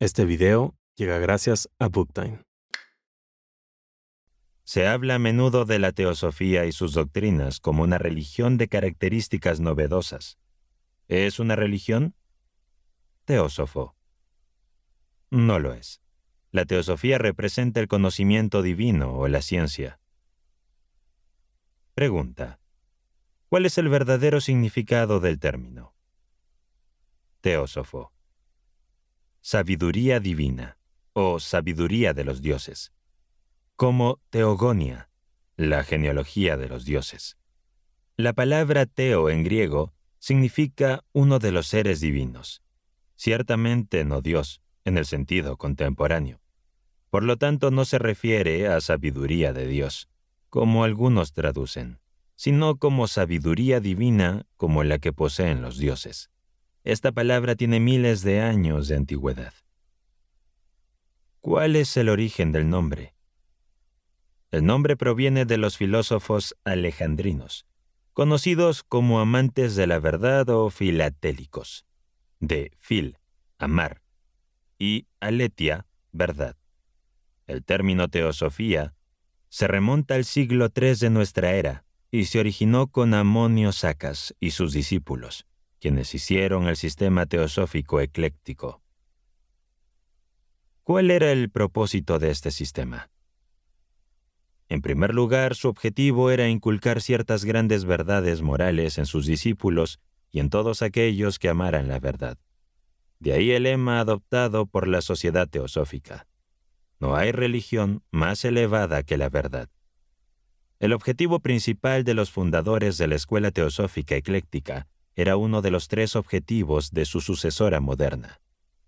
Este video llega gracias a Booktime. Se habla a menudo de la teosofía y sus doctrinas como una religión de características novedosas. ¿Es una religión? Teósofo. No lo es. La teosofía representa el conocimiento divino o la ciencia. Pregunta: ¿cuál es el verdadero significado del término? Teósofo. Sabiduría divina o sabiduría de los dioses. Como teogonia, la genealogía de los dioses. La palabra teo en griego significa uno de los seres divinos. Ciertamente no Dios, en el sentido contemporáneo. Por lo tanto, no se refiere a sabiduría de Dios, como algunos traducen, sino como sabiduría divina como la que poseen los dioses. Esta palabra tiene miles de años de antigüedad. ¿Cuál es el origen del nombre? El nombre proviene de los filósofos alejandrinos, conocidos como amantes de la verdad o filatélicos, de fil, amar, y aletheia, verdad. El término teosofía se remonta al siglo III de nuestra era y se originó con Amonio Sacas y sus discípulos, quienes hicieron el sistema teosófico ecléctico. ¿Cuál era el propósito de este sistema? En primer lugar, su objetivo era inculcar ciertas grandes verdades morales en sus discípulos y en todos aquellos que amaran la verdad. De ahí el lema adoptado por la sociedad teosófica: no hay religión más elevada que la verdad. El objetivo principal de los fundadores de la escuela teosófica ecléctica era uno de los 3 objetivos de su sucesora moderna,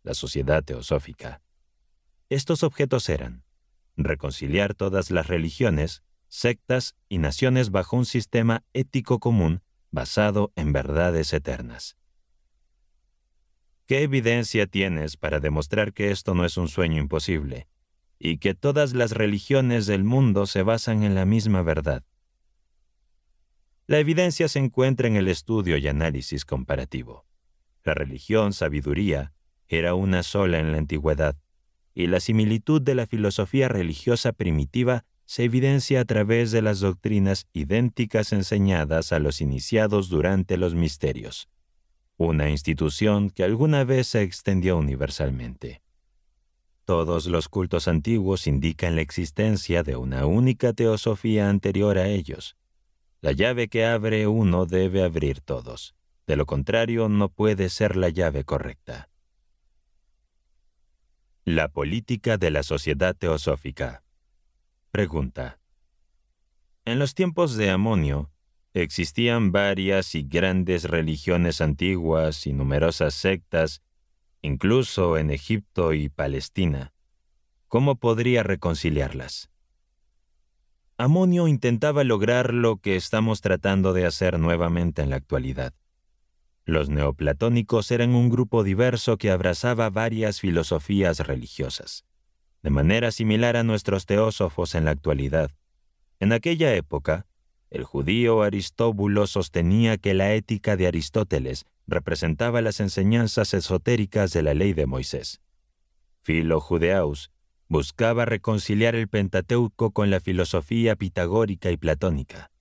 la sociedad teosófica. Estos objetos eran: reconciliar todas las religiones, sectas y naciones bajo un sistema ético común basado en verdades eternas. ¿Qué evidencia tienes para demostrar que esto no es un sueño imposible y que todas las religiones del mundo se basan en la misma verdad? La evidencia se encuentra en el estudio y análisis comparativo. La religión sabiduría era una sola en la antigüedad, y la similitud de la filosofía religiosa primitiva se evidencia a través de las doctrinas idénticas enseñadas a los iniciados durante los misterios, una institución que alguna vez se extendió universalmente. Todos los cultos antiguos indican la existencia de una única teosofía anterior a ellos. La llave que abre uno debe abrir todos. De lo contrario, no puede ser la llave correcta. La política de la sociedad teosófica. Pregunta: en los tiempos de Amonio, existían varias y grandes religiones antiguas y numerosas sectas, incluso en Egipto y Palestina. ¿Cómo podría reconciliarlas? Amonio intentaba lograr lo que estamos tratando de hacer nuevamente en la actualidad. Los neoplatónicos eran un grupo diverso que abrazaba varias filosofías religiosas, de manera similar a nuestros teósofos en la actualidad. En aquella época, el judío Aristóbulo sostenía que la ética de Aristóteles representaba las enseñanzas esotéricas de la ley de Moisés. Philo Judeaus buscaba reconciliar el Pentateuco con la filosofía pitagórica y platónica.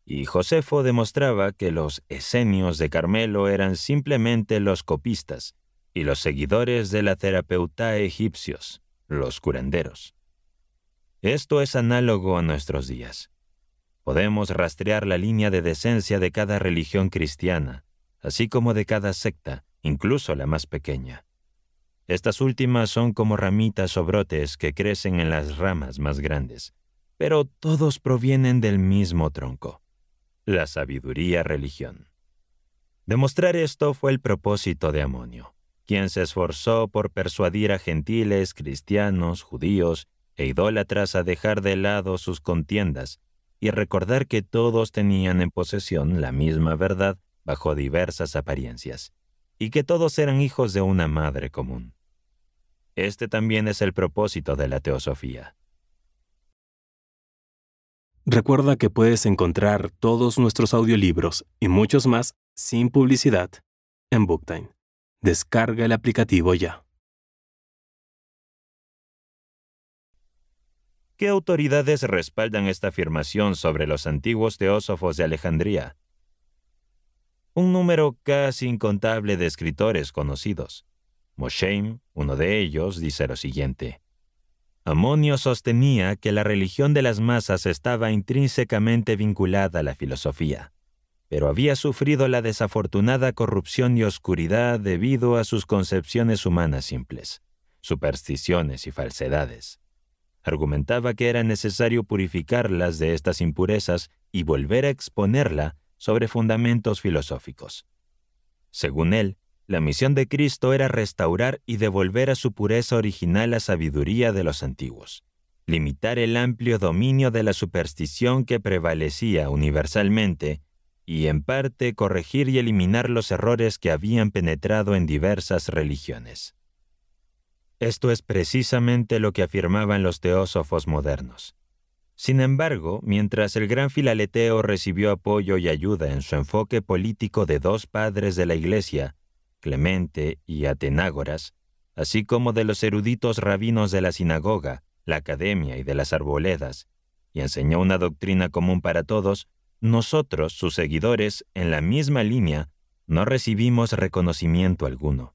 Y Josefo demostraba que los esenios de Carmelo eran simplemente los copistas y los seguidores de la terapeutae egipcios, los curanderos. Esto es análogo a nuestros días. Podemos rastrear la línea de decencia de cada religión cristiana, así como de cada secta, incluso la más pequeña. Estas últimas son como ramitas o brotes que crecen en las ramas más grandes, pero todos provienen del mismo tronco: la sabiduría religión. Demostrar esto fue el propósito de Amonio, quien se esforzó por persuadir a gentiles, cristianos, judíos e idólatras a dejar de lado sus contiendas y recordar que todos tenían en posesión la misma verdad bajo diversas apariencias, y que todos eran hijos de una madre común. Este también es el propósito de la teosofía. Recuerda que puedes encontrar todos nuestros audiolibros y muchos más sin publicidad en Booktime. Descarga el aplicativo ya. ¿Qué autoridades respaldan esta afirmación sobre los antiguos teósofos de Alejandría? Un número casi incontable de escritores conocidos. Mosheim, uno de ellos, dice lo siguiente: Amonio sostenía que la religión de las masas estaba intrínsecamente vinculada a la filosofía, pero había sufrido la desafortunada corrupción y oscuridad debido a sus concepciones humanas simples, supersticiones y falsedades. Argumentaba que era necesario purificarlas de estas impurezas y volver a exponerla sobre fundamentos filosóficos. Según él, la misión de Cristo era restaurar y devolver a su pureza original la sabiduría de los antiguos, limitar el amplio dominio de la superstición que prevalecía universalmente y, en parte, corregir y eliminar los errores que habían penetrado en diversas religiones. Esto es precisamente lo que afirmaban los teósofos modernos. Sin embargo, mientras el gran Filaleteo recibió apoyo y ayuda en su enfoque político de dos padres de la Iglesia, Clemente y Atenágoras, así como de los eruditos rabinos de la sinagoga, la academia y de las arboledas, y enseñó una doctrina común para todos, nosotros, sus seguidores, en la misma línea, no recibimos reconocimiento alguno.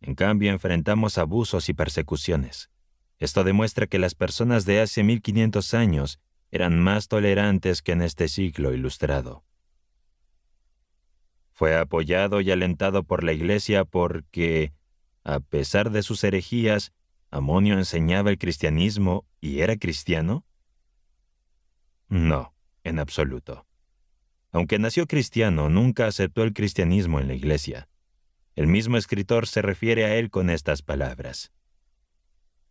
En cambio, enfrentamos abusos y persecuciones. Esto demuestra que las personas de hace 1500 años eran más tolerantes que en este siglo ilustrado. Fue apoyado y alentado por la Iglesia porque, a pesar de sus herejías, Amonio enseñaba el cristianismo y era cristiano. No, en absoluto. Aunque nació cristiano, nunca aceptó el cristianismo en la Iglesia. El mismo escritor se refiere a él con estas palabras: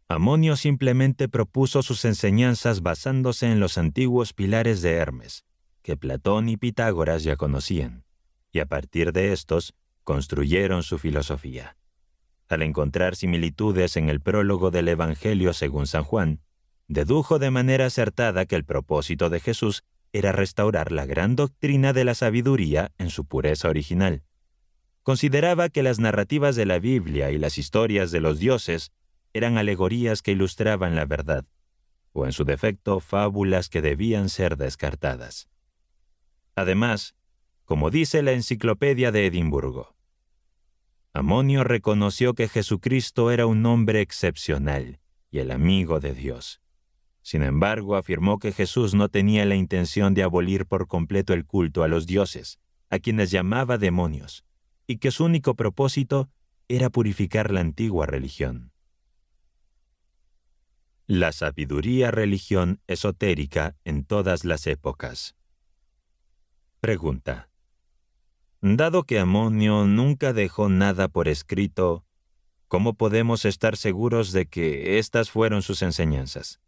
Amonio simplemente propuso sus enseñanzas basándose en los antiguos pilares de Hermes, que Platón y Pitágoras ya conocían, y a partir de estos construyeron su filosofía. Al encontrar similitudes en el prólogo del Evangelio según San Juan, dedujo de manera acertada que el propósito de Jesús era restaurar la gran doctrina de la sabiduría en su pureza original. Consideraba que las narrativas de la Biblia y las historias de los dioses eran alegorías que ilustraban la verdad, o en su defecto, fábulas que debían ser descartadas. Además, como dice la Enciclopedia de Edimburgo, Amonio reconoció que Jesucristo era un hombre excepcional y el amigo de Dios. Sin embargo, afirmó que Jesús no tenía la intención de abolir por completo el culto a los dioses, a quienes llamaba demonios, y que su único propósito era purificar la antigua religión. La sabiduría-religión esotérica en todas las épocas. Pregunta: dado que Amonio nunca dejó nada por escrito, ¿cómo podemos estar seguros de que estas fueron sus enseñanzas?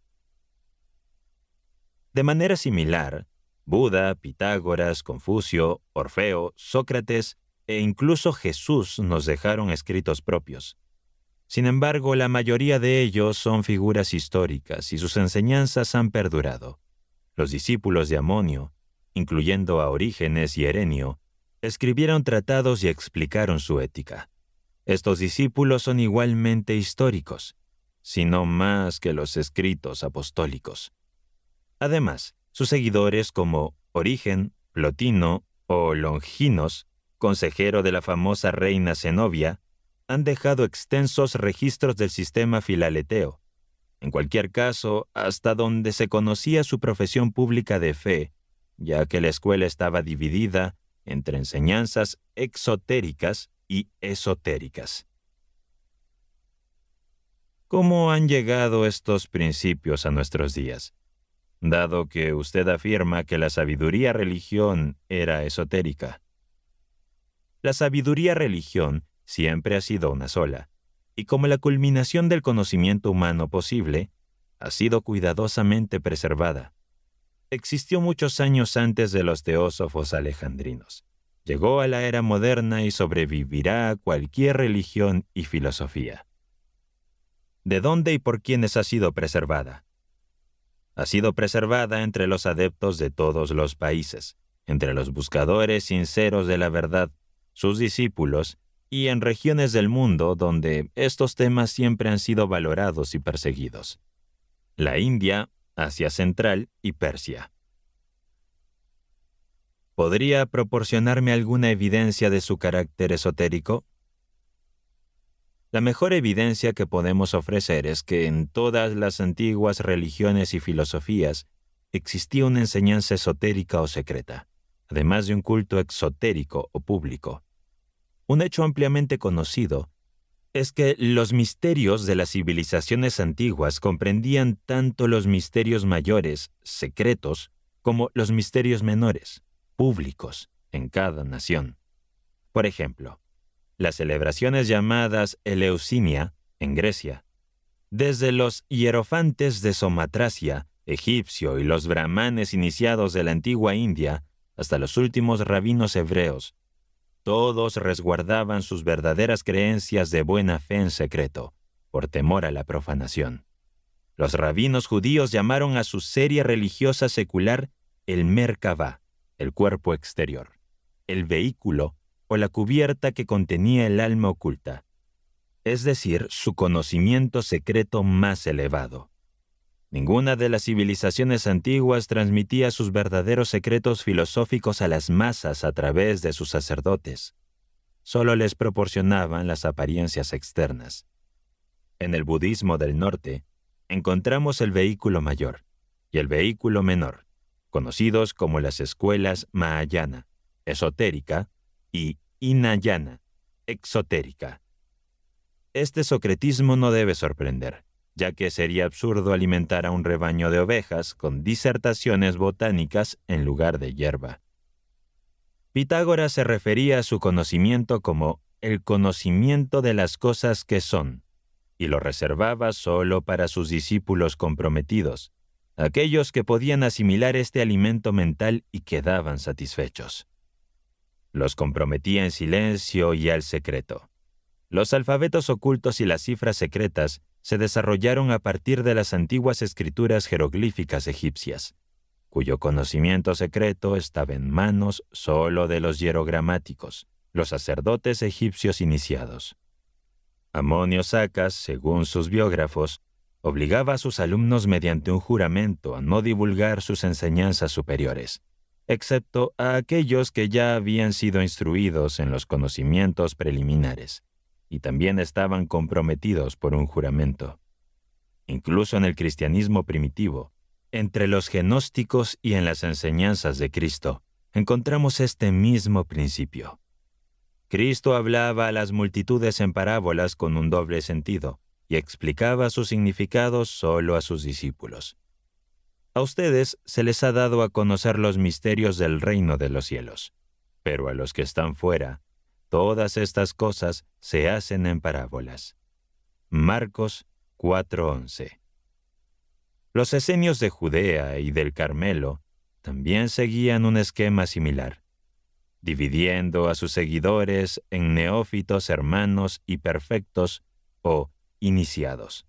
De manera similar, Buda, Pitágoras, Confucio, Orfeo, Sócrates e incluso Jesús nos dejaron escritos propios. Sin embargo, la mayoría de ellos son figuras históricas y sus enseñanzas han perdurado. Los discípulos de Amonio, incluyendo a Orígenes y Herenio, escribieron tratados y explicaron su ética. Estos discípulos son igualmente históricos, sino más que los escritos apostólicos. Además, sus seguidores como Origen, Plotino o Longinos, consejero de la famosa reina Zenobia, han dejado extensos registros del sistema filaleteo. En cualquier caso, hasta donde se conocía su profesión pública de fe, ya que la escuela estaba dividida entre enseñanzas exotéricas y esotéricas. ¿Cómo han llegado estos principios a nuestros días? Dado que usted afirma que la sabiduría-religión era esotérica. La sabiduría-religión siempre ha sido una sola, y como la culminación del conocimiento humano posible, ha sido cuidadosamente preservada. Existió muchos años antes de los teósofos alejandrinos. Llegó a la era moderna y sobrevivirá a cualquier religión y filosofía. ¿De dónde y por quiénes ha sido preservada? Ha sido preservada entre los adeptos de todos los países, entre los buscadores sinceros de la verdad, sus discípulos, y en regiones del mundo donde estos temas siempre han sido valorados y perseguidos. La India, Asia Central y Persia. ¿Podría proporcionarme alguna evidencia de su carácter esotérico? La mejor evidencia que podemos ofrecer es que en todas las antiguas religiones y filosofías existía una enseñanza esotérica o secreta, además de un culto exotérico o público. Un hecho ampliamente conocido es que los misterios de las civilizaciones antiguas comprendían tanto los misterios mayores, secretos, como los misterios menores, públicos, en cada nación. Por ejemplo, las celebraciones llamadas Eleusinia, en Grecia, desde los hierofantes de Somatracia, egipcio, y los brahmanes iniciados de la antigua India, hasta los últimos rabinos hebreos, todos resguardaban sus verdaderas creencias de buena fe en secreto, por temor a la profanación. Los rabinos judíos llamaron a su serie religiosa secular el Merkabah, el cuerpo exterior, el vehículo o la cubierta que contenía el alma oculta, es decir, su conocimiento secreto más elevado. Ninguna de las civilizaciones antiguas transmitía sus verdaderos secretos filosóficos a las masas a través de sus sacerdotes. Solo les proporcionaban las apariencias externas. En el budismo del norte, encontramos el vehículo mayor y el vehículo menor, conocidos como las escuelas Mahayana, esotérica, y Hinayana, exotérica. Este secretismo no debe sorprender, ya que sería absurdo alimentar a un rebaño de ovejas con disertaciones botánicas en lugar de hierba. Pitágoras se refería a su conocimiento como el conocimiento de las cosas que son, y lo reservaba solo para sus discípulos comprometidos, aquellos que podían asimilar este alimento mental y quedaban satisfechos. Los comprometía en silencio y al secreto. Los alfabetos ocultos y las cifras secretas se desarrollaron a partir de las antiguas escrituras jeroglíficas egipcias, cuyo conocimiento secreto estaba en manos solo de los hierogramáticos, los sacerdotes egipcios iniciados. Amonio Sacas, según sus biógrafos, obligaba a sus alumnos mediante un juramento a no divulgar sus enseñanzas superiores, excepto a aquellos que ya habían sido instruidos en los conocimientos preliminares, y también estaban comprometidos por un juramento. Incluso en el cristianismo primitivo, entre los gnósticos y en las enseñanzas de Cristo, encontramos este mismo principio. Cristo hablaba a las multitudes en parábolas con un doble sentido y explicaba su significado solo a sus discípulos. A ustedes se les ha dado a conocer los misterios del reino de los cielos, pero a los que están fuera, todas estas cosas se hacen en parábolas. Marcos 4:11. Los esenios de Judea y del Carmelo también seguían un esquema similar, dividiendo a sus seguidores en neófitos, hermanos y perfectos o iniciados.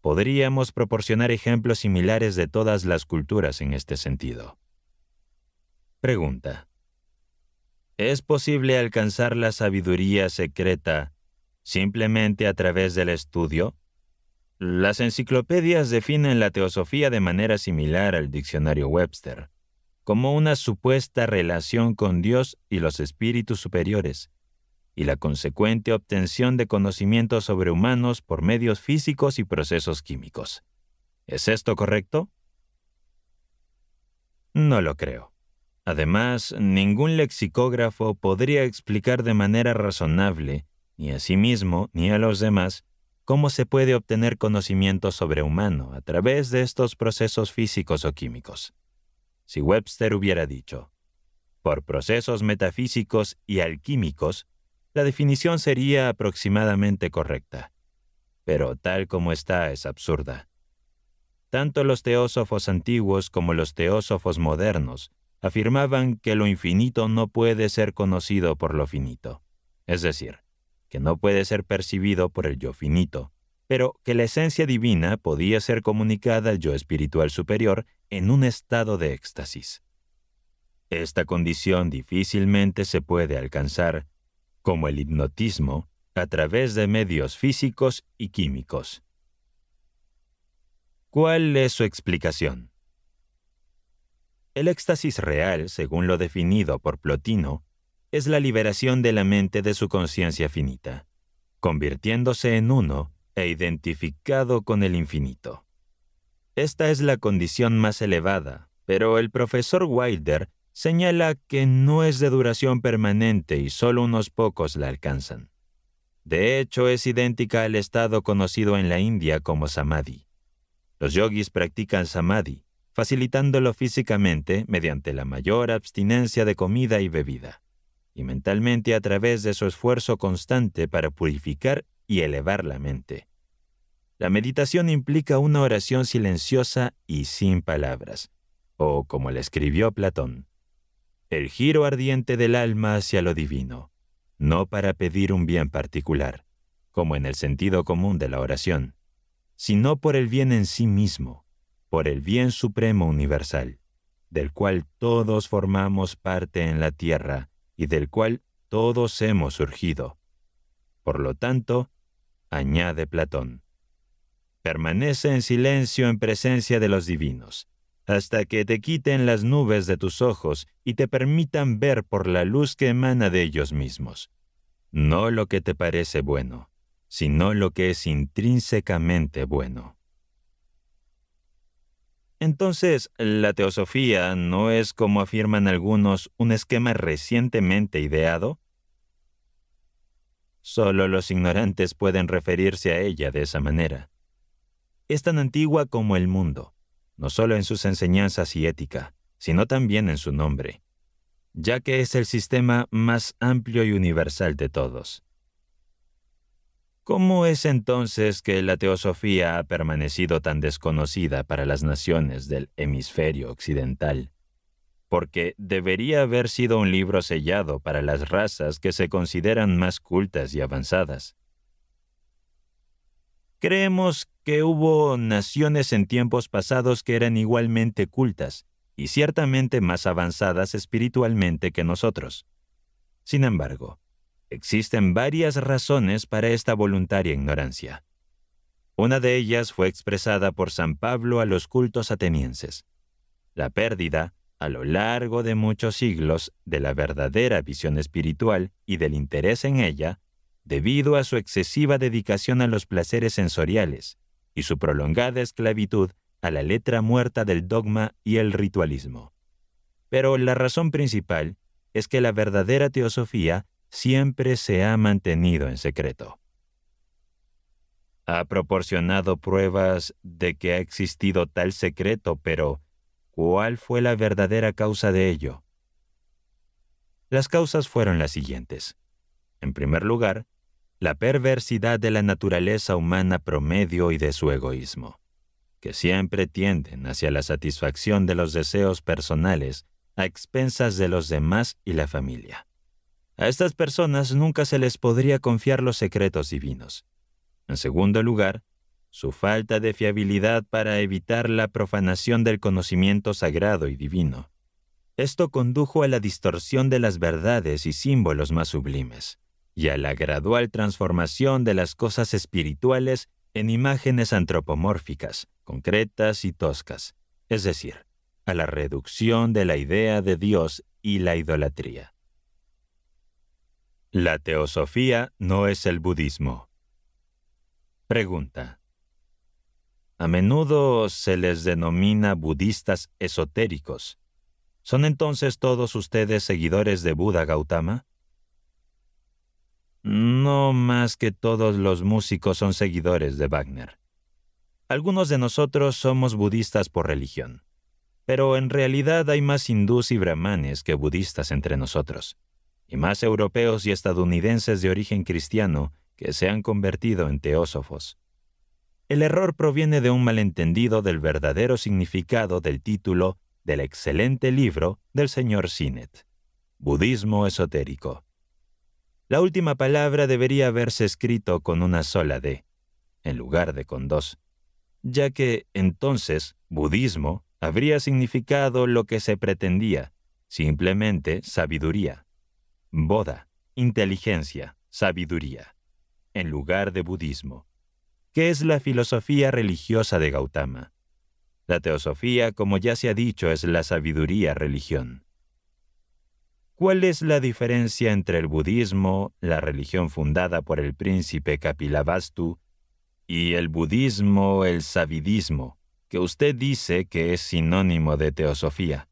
Podríamos proporcionar ejemplos similares de todas las culturas en este sentido. Pregunta: ¿es posible alcanzar la sabiduría secreta simplemente a través del estudio? Las enciclopedias definen la teosofía de manera similar al diccionario Webster, como una supuesta relación con Dios y los espíritus superiores, y la consecuente obtención de conocimientos sobrehumanos por medios físicos y procesos químicos. ¿Es esto correcto? No lo creo. Además, ningún lexicógrafo podría explicar de manera razonable, ni a sí mismo ni a los demás, cómo se puede obtener conocimiento sobrehumano a través de estos procesos físicos o químicos. Si Webster hubiera dicho, por procesos metafísicos y alquímicos, la definición sería aproximadamente correcta, pero tal como está es absurda. Tanto los teósofos antiguos como los teósofos modernos afirmaban que lo infinito no puede ser conocido por lo finito, es decir, que no puede ser percibido por el yo finito, pero que la esencia divina podía ser comunicada al yo espiritual superior en un estado de éxtasis. Esta condición difícilmente se puede alcanzar, como el hipnotismo, a través de medios físicos y químicos. ¿Cuál es su explicación? El éxtasis real, según lo definido por Plotino, es la liberación de la mente de su conciencia finita, convirtiéndose en uno e identificado con el infinito. Esta es la condición más elevada, pero el profesor Wilder señala que no es de duración permanente y solo unos pocos la alcanzan. De hecho, es idéntica al estado conocido en la India como samadhi. Los yogis practican samadhi, facilitándolo físicamente mediante la mayor abstinencia de comida y bebida, y mentalmente a través de su esfuerzo constante para purificar y elevar la mente. La meditación implica una oración silenciosa y sin palabras, o como la escribió Platón, el giro ardiente del alma hacia lo divino, no para pedir un bien particular, como en el sentido común de la oración, sino por el bien en sí mismo, por el bien supremo universal, del cual todos formamos parte en la tierra y del cual todos hemos surgido. Por lo tanto, añade Platón, permanece en silencio en presencia de los divinos, hasta que te quiten las nubes de tus ojos y te permitan ver por la luz que emana de ellos mismos, no lo que te parece bueno, sino lo que es intrínsecamente bueno. Entonces, ¿la teosofía no es, como afirman algunos, un esquema recientemente ideado? Solo los ignorantes pueden referirse a ella de esa manera. Es tan antigua como el mundo, no solo en sus enseñanzas y ética, sino también en su nombre, ya que es el sistema más amplio y universal de todos. ¿Cómo es entonces que la teosofía ha permanecido tan desconocida para las naciones del hemisferio occidental? Porque debería haber sido un libro sellado para las razas que se consideran más cultas y avanzadas. Creemos que hubo naciones en tiempos pasados que eran igualmente cultas y ciertamente más avanzadas espiritualmente que nosotros. Sin embargo, existen varias razones para esta voluntaria ignorancia. Una de ellas fue expresada por San Pablo a los cultos atenienses: la pérdida, a lo largo de muchos siglos, de la verdadera visión espiritual y del interés en ella, debido a su excesiva dedicación a los placeres sensoriales y su prolongada esclavitud a la letra muerta del dogma y el ritualismo. Pero la razón principal es que la verdadera teosofía siempre se ha mantenido en secreto. Ha proporcionado pruebas de que ha existido tal secreto, pero ¿cuál fue la verdadera causa de ello? Las causas fueron las siguientes. En primer lugar, la perversidad de la naturaleza humana promedio y de su egoísmo, que siempre tienden hacia la satisfacción de los deseos personales a expensas de los demás y la familia. A estas personas nunca se les podría confiar los secretos divinos. En segundo lugar, su falta de fiabilidad para evitar la profanación del conocimiento sagrado y divino. Esto condujo a la distorsión de las verdades y símbolos más sublimes, y a la gradual transformación de las cosas espirituales en imágenes antropomórficas, concretas y toscas, es decir, a la reducción de la idea de Dios y la idolatría. La teosofía no es el budismo. Pregunta. A menudo se les denomina budistas esotéricos. ¿Son entonces todos ustedes seguidores de Buda Gautama? No más que todos los músicos son seguidores de Wagner. Algunos de nosotros somos budistas por religión, pero en realidad hay más hindús y brahmanes que budistas entre nosotros, y más europeos y estadounidenses de origen cristiano que se han convertido en teósofos. El error proviene de un malentendido del verdadero significado del título del excelente libro del señor Sinnett, Budismo esotérico. La última palabra debería haberse escrito con una sola D, en lugar de con dos, ya que entonces budismo habría significado lo que se pretendía, simplemente sabiduría. Bodha, inteligencia, sabiduría, en lugar de budismo, que es la filosofía religiosa de Gautama, La teosofía, como ya se ha dicho, es la sabiduría religión. ¿Cuál es la diferencia entre el budismo, la religión fundada por el príncipe Kapilavastu, y el budismo, el sabidismo, que usted dice que es sinónimo de teosofía?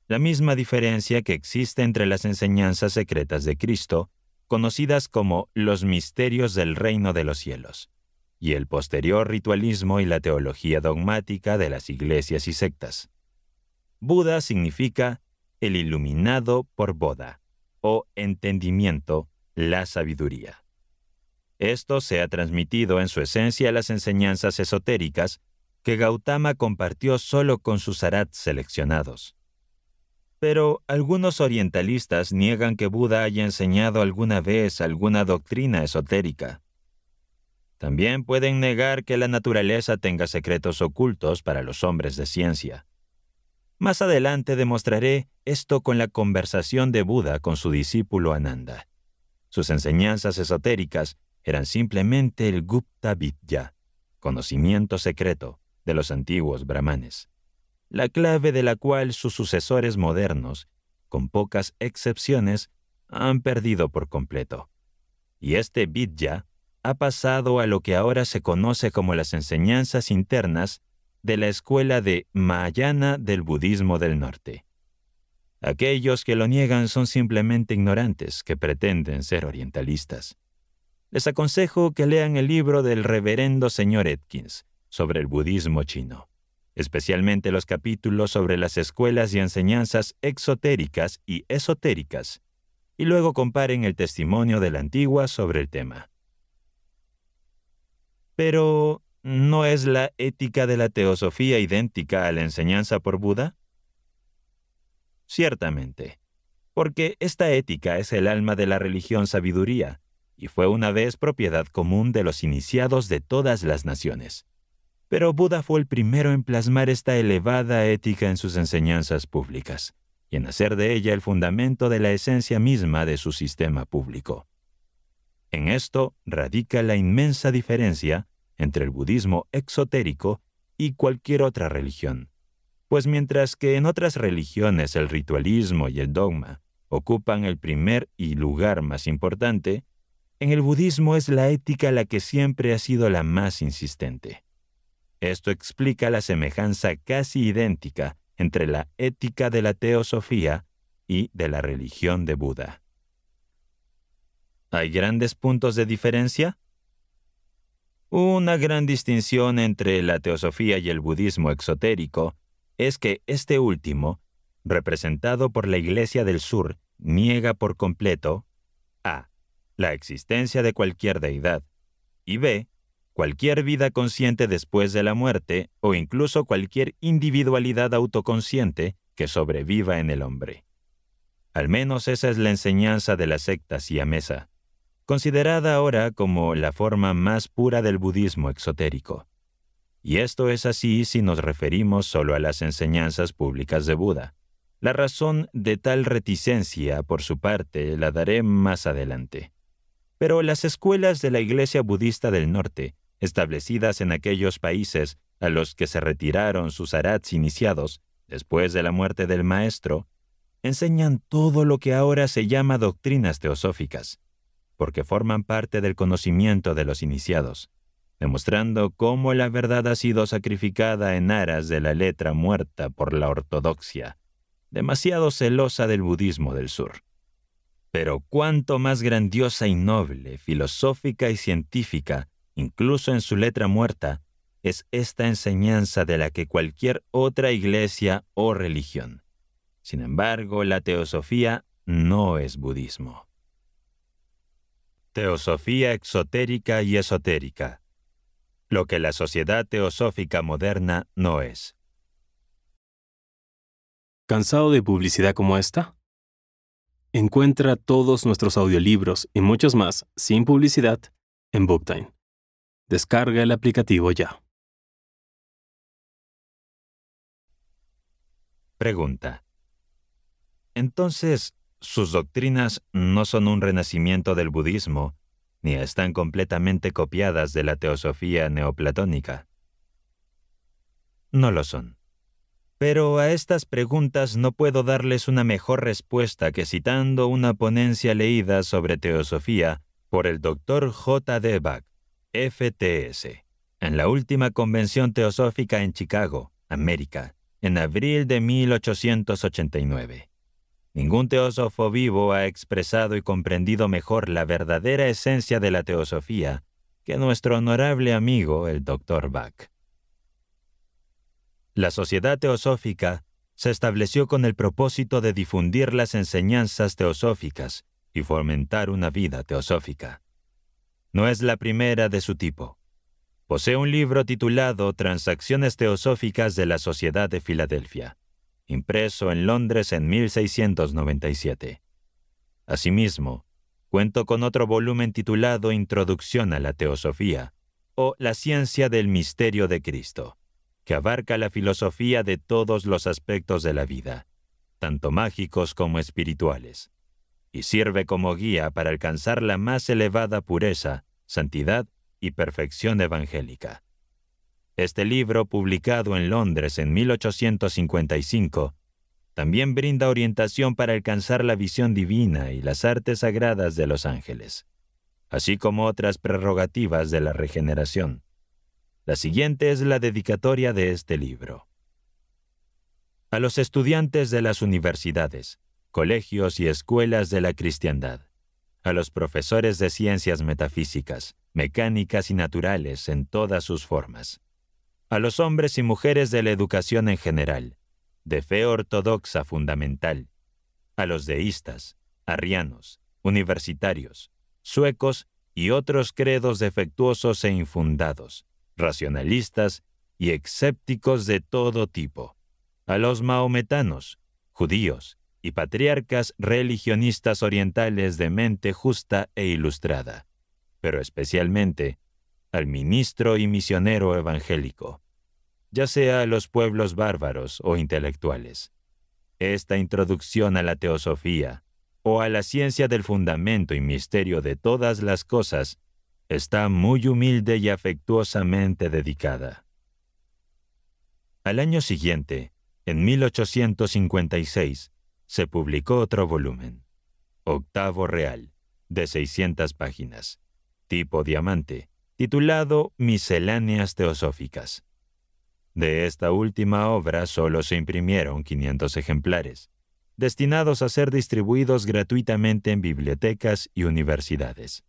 La misma diferencia que existe entre las enseñanzas secretas de Cristo, conocidas como los misterios del reino de los cielos, y el posterior ritualismo y la teología dogmática de las iglesias y sectas. Buda significa el iluminado por Bodha, o entendimiento, la sabiduría. Esto se ha transmitido en su esencia a las enseñanzas esotéricas que Gautama compartió solo con sus arhats seleccionados. Pero algunos orientalistas niegan que Buda haya enseñado alguna vez alguna doctrina esotérica. También pueden negar que la naturaleza tenga secretos ocultos para los hombres de ciencia. Más adelante demostraré esto con la conversación de Buda con su discípulo Ananda. Sus enseñanzas esotéricas eran simplemente el Gupta Vidya, conocimiento secreto de los antiguos brahmanes, la clave de la cual sus sucesores modernos, con pocas excepciones, han perdido por completo. Y este Vidya ha pasado a lo que ahora se conoce como las enseñanzas internas de la escuela de Mahayana del budismo del norte. Aquellos que lo niegan son simplemente ignorantes que pretenden ser orientalistas. Les aconsejo que lean el libro del reverendo señor Atkins sobre el budismo chino, especialmente los capítulos sobre las escuelas y enseñanzas exotéricas y esotéricas, y luego comparen el testimonio de la antigua sobre el tema. Pero, ¿no es la ética de la teosofía idéntica a la enseñanza por Buda? Ciertamente, porque esta ética es el alma de la religión sabiduría, y fue una vez propiedad común de los iniciados de todas las naciones. Pero Buda fue el primero en plasmar esta elevada ética en sus enseñanzas públicas, y en hacer de ella el fundamento de la esencia misma de su sistema público. En esto radica la inmensa diferencia entre el budismo exotérico y cualquier otra religión, pues mientras que en otras religiones el ritualismo y el dogma ocupan el primer y lugar más importante, en el budismo es la ética la que siempre ha sido la más insistente. Esto explica la semejanza casi idéntica entre la ética de la teosofía y de la religión de Buda. ¿Hay grandes puntos de diferencia? Una gran distinción entre la teosofía y el budismo exotérico es que este último, representado por la Iglesia del Sur, niega por completo a. La existencia de cualquier deidad, y b. Cualquier vida consciente después de la muerte o incluso cualquier individualidad autoconsciente que sobreviva en el hombre. Al menos esa es la enseñanza de la secta siamesa, considerada ahora como la forma más pura del budismo exotérico. Y esto es así si nos referimos solo a las enseñanzas públicas de Buda. La razón de tal reticencia, por su parte, la daré más adelante. Pero las escuelas de la Iglesia Budista del Norte, establecidas en aquellos países a los que se retiraron sus arhats iniciados después de la muerte del maestro, enseñan todo lo que ahora se llama doctrinas teosóficas, porque forman parte del conocimiento de los iniciados, demostrando cómo la verdad ha sido sacrificada en aras de la letra muerta por la ortodoxia, demasiado celosa del budismo del sur. Pero cuánto más grandiosa y noble, filosófica y científica, incluso en su letra muerta, es esta enseñanza de la que cualquier otra iglesia o religión. Sin embargo, la teosofía no es budismo. Teosofía exotérica y esotérica. Lo que la sociedad teosófica moderna no es. ¿Cansado de publicidad como esta? Encuentra todos nuestros audiolibros y muchos más sin publicidad en Booktime. Descarga el aplicativo ya. Pregunta. Entonces, ¿sus doctrinas no son un renacimiento del budismo, ni están completamente copiadas de la teosofía neoplatónica? No lo son. Pero a estas preguntas no puedo darles una mejor respuesta que citando una ponencia leída sobre teosofía por el Dr. J. D. Bach, FTS, en la última convención teosófica en Chicago, América, en abril de 1889. Ningún teósofo vivo ha expresado y comprendido mejor la verdadera esencia de la teosofía que nuestro honorable amigo, el Dr. Bach. La Sociedad Teosófica se estableció con el propósito de difundir las enseñanzas teosóficas y fomentar una vida teosófica. No es la primera de su tipo. Posee un libro titulado Transacciones Teosóficas de la Sociedad de Filadelfia, impreso en Londres en 1697. Asimismo, cuento con otro volumen titulado Introducción a la Teosofía, o La Ciencia del Misterio de Cristo, que abarca la filosofía de todos los aspectos de la vida, tanto mágicos como espirituales, y sirve como guía para alcanzar la más elevada pureza, santidad y perfección evangélica. Este libro, publicado en Londres en 1855, también brinda orientación para alcanzar la visión divina y las artes sagradas de los ángeles, así como otras prerrogativas de la regeneración. La siguiente es la dedicatoria de este libro. A los estudiantes de las universidades, colegios y escuelas de la cristiandad, a los profesores de ciencias metafísicas, mecánicas y naturales en todas sus formas, a los hombres y mujeres de la educación en general, de fe ortodoxa fundamental, a los deístas, arrianos, universitarios, suecos y otros credos defectuosos e infundados, racionalistas y escépticos de todo tipo, a los mahometanos, judíos y patriarcas religionistas orientales de mente justa e ilustrada, pero especialmente al ministro y misionero evangélico, ya sea a los pueblos bárbaros o intelectuales. Esta introducción a la teosofía o a la ciencia del fundamento y misterio de todas las cosas está muy humilde y afectuosamente dedicada. Al año siguiente, en 1856, se publicó otro volumen, octavo real, de 600 páginas, tipo diamante, titulado Misceláneas Teosóficas. De esta última obra solo se imprimieron 500 ejemplares, destinados a ser distribuidos gratuitamente en bibliotecas y universidades.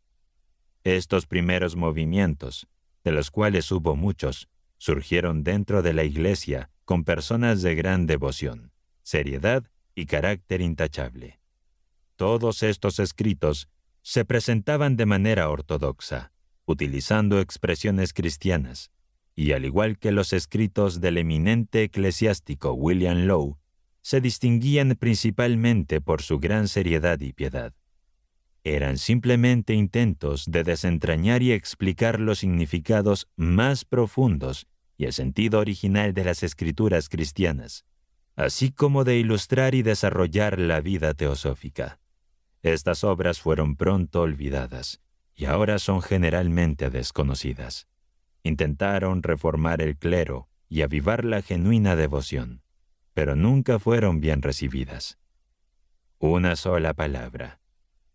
Estos primeros movimientos, de los cuales hubo muchos, surgieron dentro de la Iglesia con personas de gran devoción, seriedad y carácter intachable. Todos estos escritos se presentaban de manera ortodoxa, utilizando expresiones cristianas, y al igual que los escritos del eminente eclesiástico William Lowe, se distinguían principalmente por su gran seriedad y piedad. Eran simplemente intentos de desentrañar y explicar los significados más profundos y el sentido original de las escrituras cristianas, así como de ilustrar y desarrollar la vida teosófica. Estas obras fueron pronto olvidadas y ahora son generalmente desconocidas. Intentaron reformar el clero y avivar la genuina devoción, pero nunca fueron bien recibidas. Una sola palabra,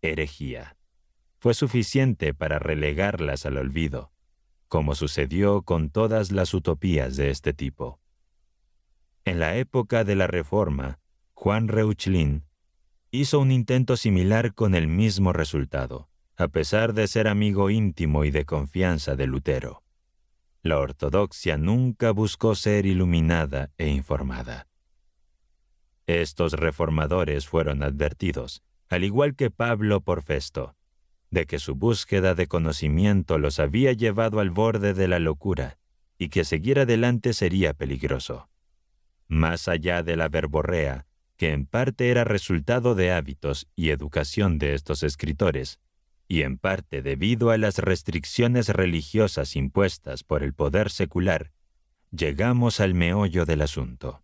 herejía, fue suficiente para relegarlas al olvido, como sucedió con todas las utopías de este tipo. En la época de la Reforma, Juan Reuchlin hizo un intento similar con el mismo resultado, a pesar de ser amigo íntimo y de confianza de Lutero. La ortodoxia nunca buscó ser iluminada e informada. Estos reformadores fueron advertidos, al igual que Pablo por Festo, de que su búsqueda de conocimiento los había llevado al borde de la locura y que seguir adelante sería peligroso. Más allá de la verborrea, que en parte era resultado de hábitos y educación de estos escritores, y en parte debido a las restricciones religiosas impuestas por el poder secular, llegamos al meollo del asunto.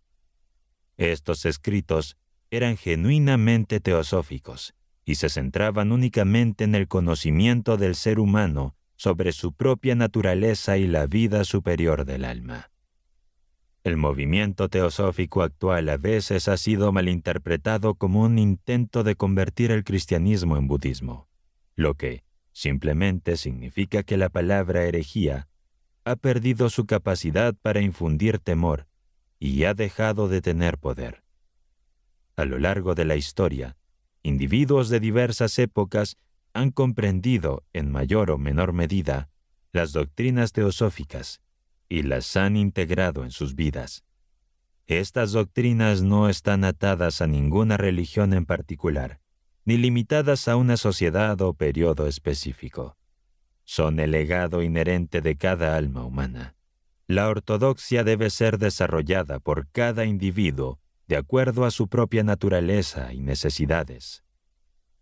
Estos escritos eran genuinamente teosóficos y se centraban únicamente en el conocimiento del ser humano sobre su propia naturaleza y la vida superior del alma. El movimiento teosófico actual a veces ha sido malinterpretado como un intento de convertir el cristianismo en budismo, lo que simplemente significa que la palabra herejía ha perdido su capacidad para infundir temor y ha dejado de tener poder. A lo largo de la historia, individuos de diversas épocas han comprendido, en mayor o menor medida, las doctrinas teosóficas y las han integrado en sus vidas. Estas doctrinas no están atadas a ninguna religión en particular, ni limitadas a una sociedad o periodo específico. Son el legado inherente de cada alma humana. La ortodoxia debe ser desarrollada por cada individuo de acuerdo a su propia naturaleza y necesidades.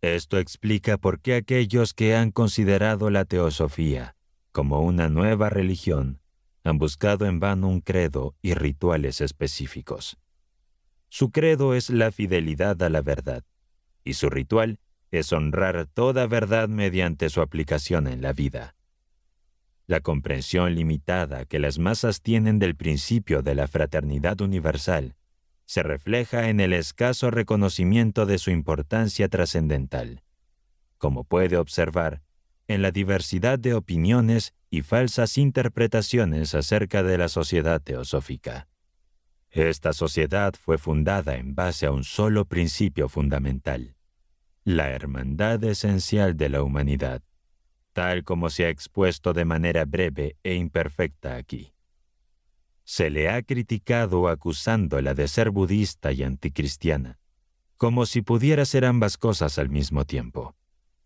Esto explica por qué aquellos que han considerado la teosofía como una nueva religión han buscado en vano un credo y rituales específicos. Su credo es la fidelidad a la verdad, y su ritual es honrar toda verdad mediante su aplicación en la vida. La comprensión limitada que las masas tienen del principio de la fraternidad universal se refleja en el escaso reconocimiento de su importancia trascendental, como puede observar en la diversidad de opiniones y falsas interpretaciones acerca de la sociedad teosófica. Esta sociedad fue fundada en base a un solo principio fundamental: la hermandad esencial de la humanidad, tal como se ha expuesto de manera breve e imperfecta aquí. Se le ha criticado acusándola de ser budista y anticristiana, como si pudiera ser ambas cosas al mismo tiempo,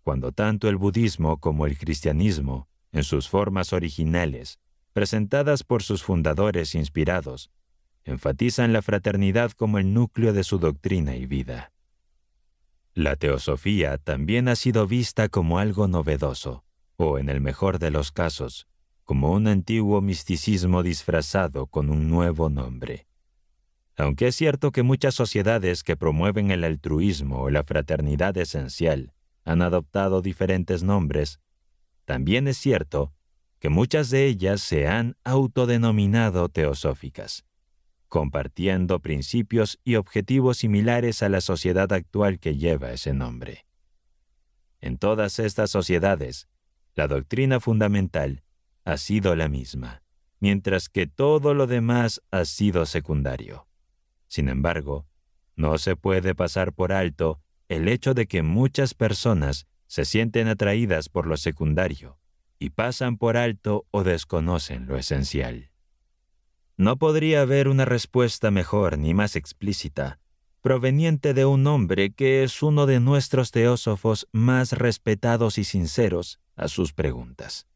cuando tanto el budismo como el cristianismo, en sus formas originales, presentadas por sus fundadores inspirados, enfatizan la fraternidad como el núcleo de su doctrina y vida. La teosofía también ha sido vista como algo novedoso, o en el mejor de los casos, como un antiguo misticismo disfrazado con un nuevo nombre. Aunque es cierto que muchas sociedades que promueven el altruismo o la fraternidad esencial han adoptado diferentes nombres, también es cierto que muchas de ellas se han autodenominado teosóficas, compartiendo principios y objetivos similares a la sociedad actual que lleva ese nombre. En todas estas sociedades, la doctrina fundamental ha sido la misma, mientras que todo lo demás ha sido secundario. Sin embargo, no se puede pasar por alto el hecho de que muchas personas se sienten atraídas por lo secundario y pasan por alto o desconocen lo esencial. No podría haber una respuesta mejor ni más explícita, proveniente de un hombre que es uno de nuestros teósofos más respetados y sinceros a sus preguntas.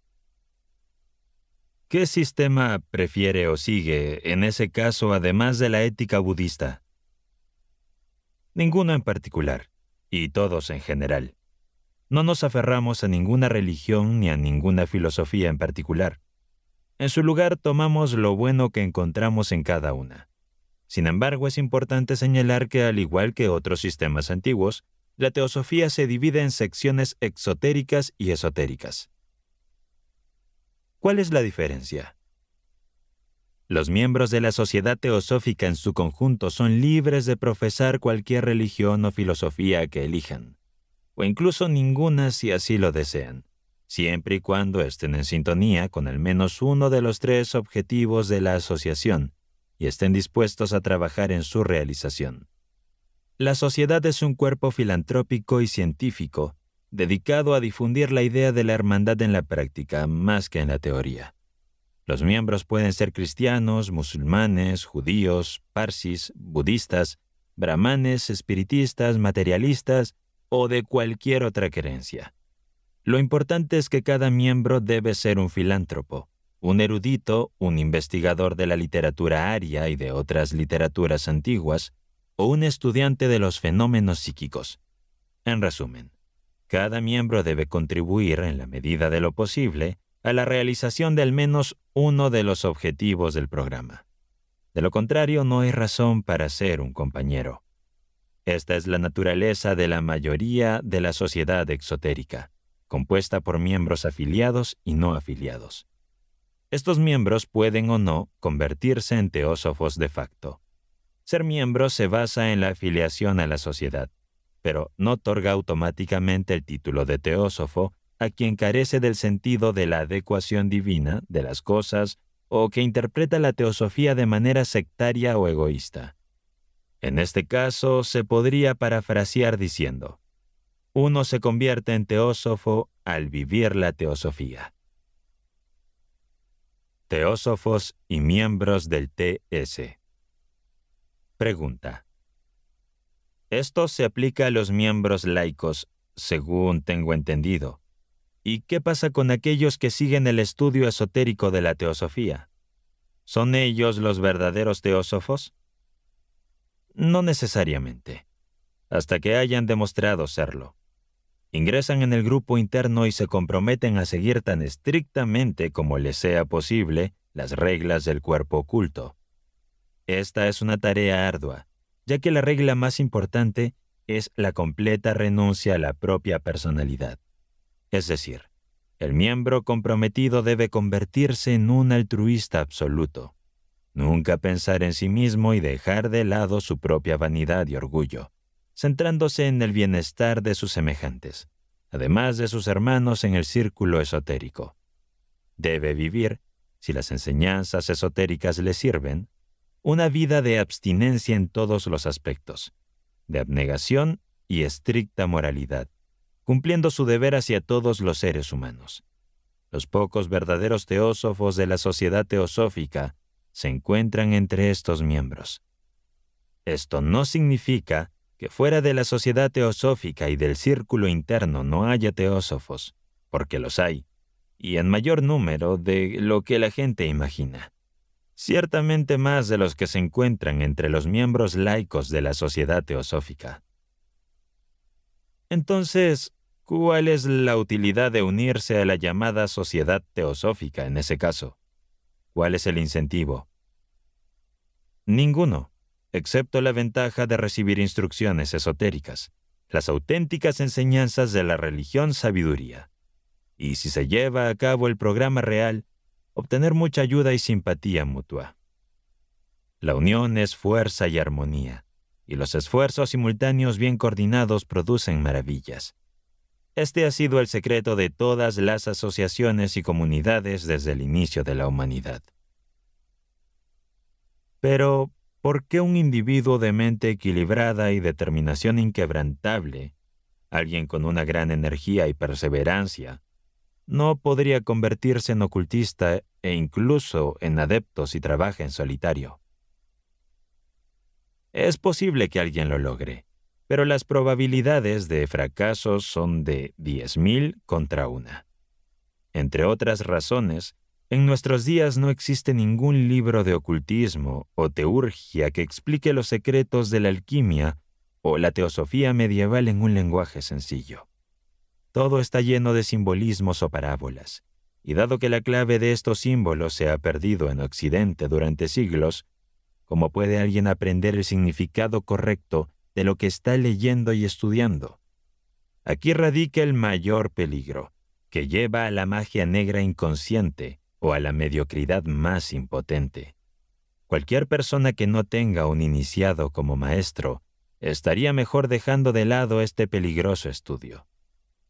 ¿Qué sistema prefiere o sigue, en ese caso, además de la ética budista? Ninguno en particular, y todos en general. No nos aferramos a ninguna religión ni a ninguna filosofía en particular. En su lugar, tomamos lo bueno que encontramos en cada una. Sin embargo, es importante señalar que, al igual que otros sistemas antiguos, la teosofía se divide en secciones exotéricas y esotéricas. ¿Cuál es la diferencia? Los miembros de la sociedad teosófica en su conjunto son libres de profesar cualquier religión o filosofía que elijan, o incluso ninguna si así lo desean, siempre y cuando estén en sintonía con al menos uno de los 3 objetivos de la asociación y estén dispuestos a trabajar en su realización. La sociedad es un cuerpo filantrópico y científico dedicado a difundir la idea de la hermandad en la práctica más que en la teoría. Los miembros pueden ser cristianos, musulmanes, judíos, parsis, budistas, brahmanes, espiritistas, materialistas o de cualquier otra creencia. Lo importante es que cada miembro debe ser un filántropo, un erudito, un investigador de la literatura aria y de otras literaturas antiguas, o un estudiante de los fenómenos psíquicos. En resumen, cada miembro debe contribuir, en la medida de lo posible, a la realización de al menos uno de los objetivos del programa. De lo contrario, no hay razón para ser un compañero. Esta es la naturaleza de la mayoría de la sociedad exotérica, compuesta por miembros afiliados y no afiliados. Estos miembros pueden o no convertirse en teósofos de facto. Ser miembro se basa en la afiliación a la sociedad, pero no otorga automáticamente el título de teósofo a quien carece del sentido de la adecuación divina de las cosas o que interpreta la teosofía de manera sectaria o egoísta. En este caso, se podría parafrasear diciendo: uno se convierte en teósofo al vivir la teosofía. Teósofos y miembros del TS. Pregunta: esto se aplica a los miembros laicos, según tengo entendido. ¿Y qué pasa con aquellos que siguen el estudio esotérico de la teosofía? ¿Son ellos los verdaderos teósofos? No necesariamente, hasta que hayan demostrado serlo. Ingresan en el grupo interno y se comprometen a seguir tan estrictamente como les sea posible las reglas del cuerpo oculto. Esta es una tarea ardua, ya que la regla más importante es la completa renuncia a la propia personalidad. Es decir, el miembro comprometido debe convertirse en un altruista absoluto. Nunca pensar en sí mismo y dejar de lado su propia vanidad y orgullo, centrándose en el bienestar de sus semejantes, además de sus hermanos en el círculo esotérico. Debe vivir, si las enseñanzas esotéricas le sirven, una vida de abstinencia en todos los aspectos, de abnegación y estricta moralidad, cumpliendo su deber hacia todos los seres humanos. Los pocos verdaderos teósofos de la sociedad teosófica se encuentran entre estos miembros. Esto no significa que fuera de la sociedad teosófica y del círculo interno no haya teósofos, porque los hay, y en mayor número de lo que la gente imagina. Ciertamente más de los que se encuentran entre los miembros laicos de la sociedad teosófica. Entonces, ¿cuál es la utilidad de unirse a la llamada sociedad teosófica en ese caso? ¿Cuál es el incentivo? Ninguno, excepto la ventaja de recibir instrucciones esotéricas, las auténticas enseñanzas de la religión sabiduría. Y si se lleva a cabo el programa real, obtener mucha ayuda y simpatía mutua. La unión es fuerza y armonía, y los esfuerzos simultáneos bien coordinados producen maravillas. Este ha sido el secreto de todas las asociaciones y comunidades desde el inicio de la humanidad. Pero, ¿por qué un individuo de mente equilibrada y determinación inquebrantable, alguien con una gran energía y perseverancia, no podría convertirse en ocultista e incluso en adepto si trabaja en solitario? Es posible que alguien lo logre, pero las probabilidades de fracaso son de 10.000 contra 1. Entre otras razones, en nuestros días no existe ningún libro de ocultismo o teurgia que explique los secretos de la alquimia o la teosofía medieval en un lenguaje sencillo. Todo está lleno de simbolismos o parábolas, y dado que la clave de estos símbolos se ha perdido en Occidente durante siglos, ¿cómo puede alguien aprender el significado correcto de lo que está leyendo y estudiando? Aquí radica el mayor peligro, que lleva a la magia negra inconsciente o a la mediocridad más impotente. Cualquier persona que no tenga un iniciado como maestro estaría mejor dejando de lado este peligroso estudio.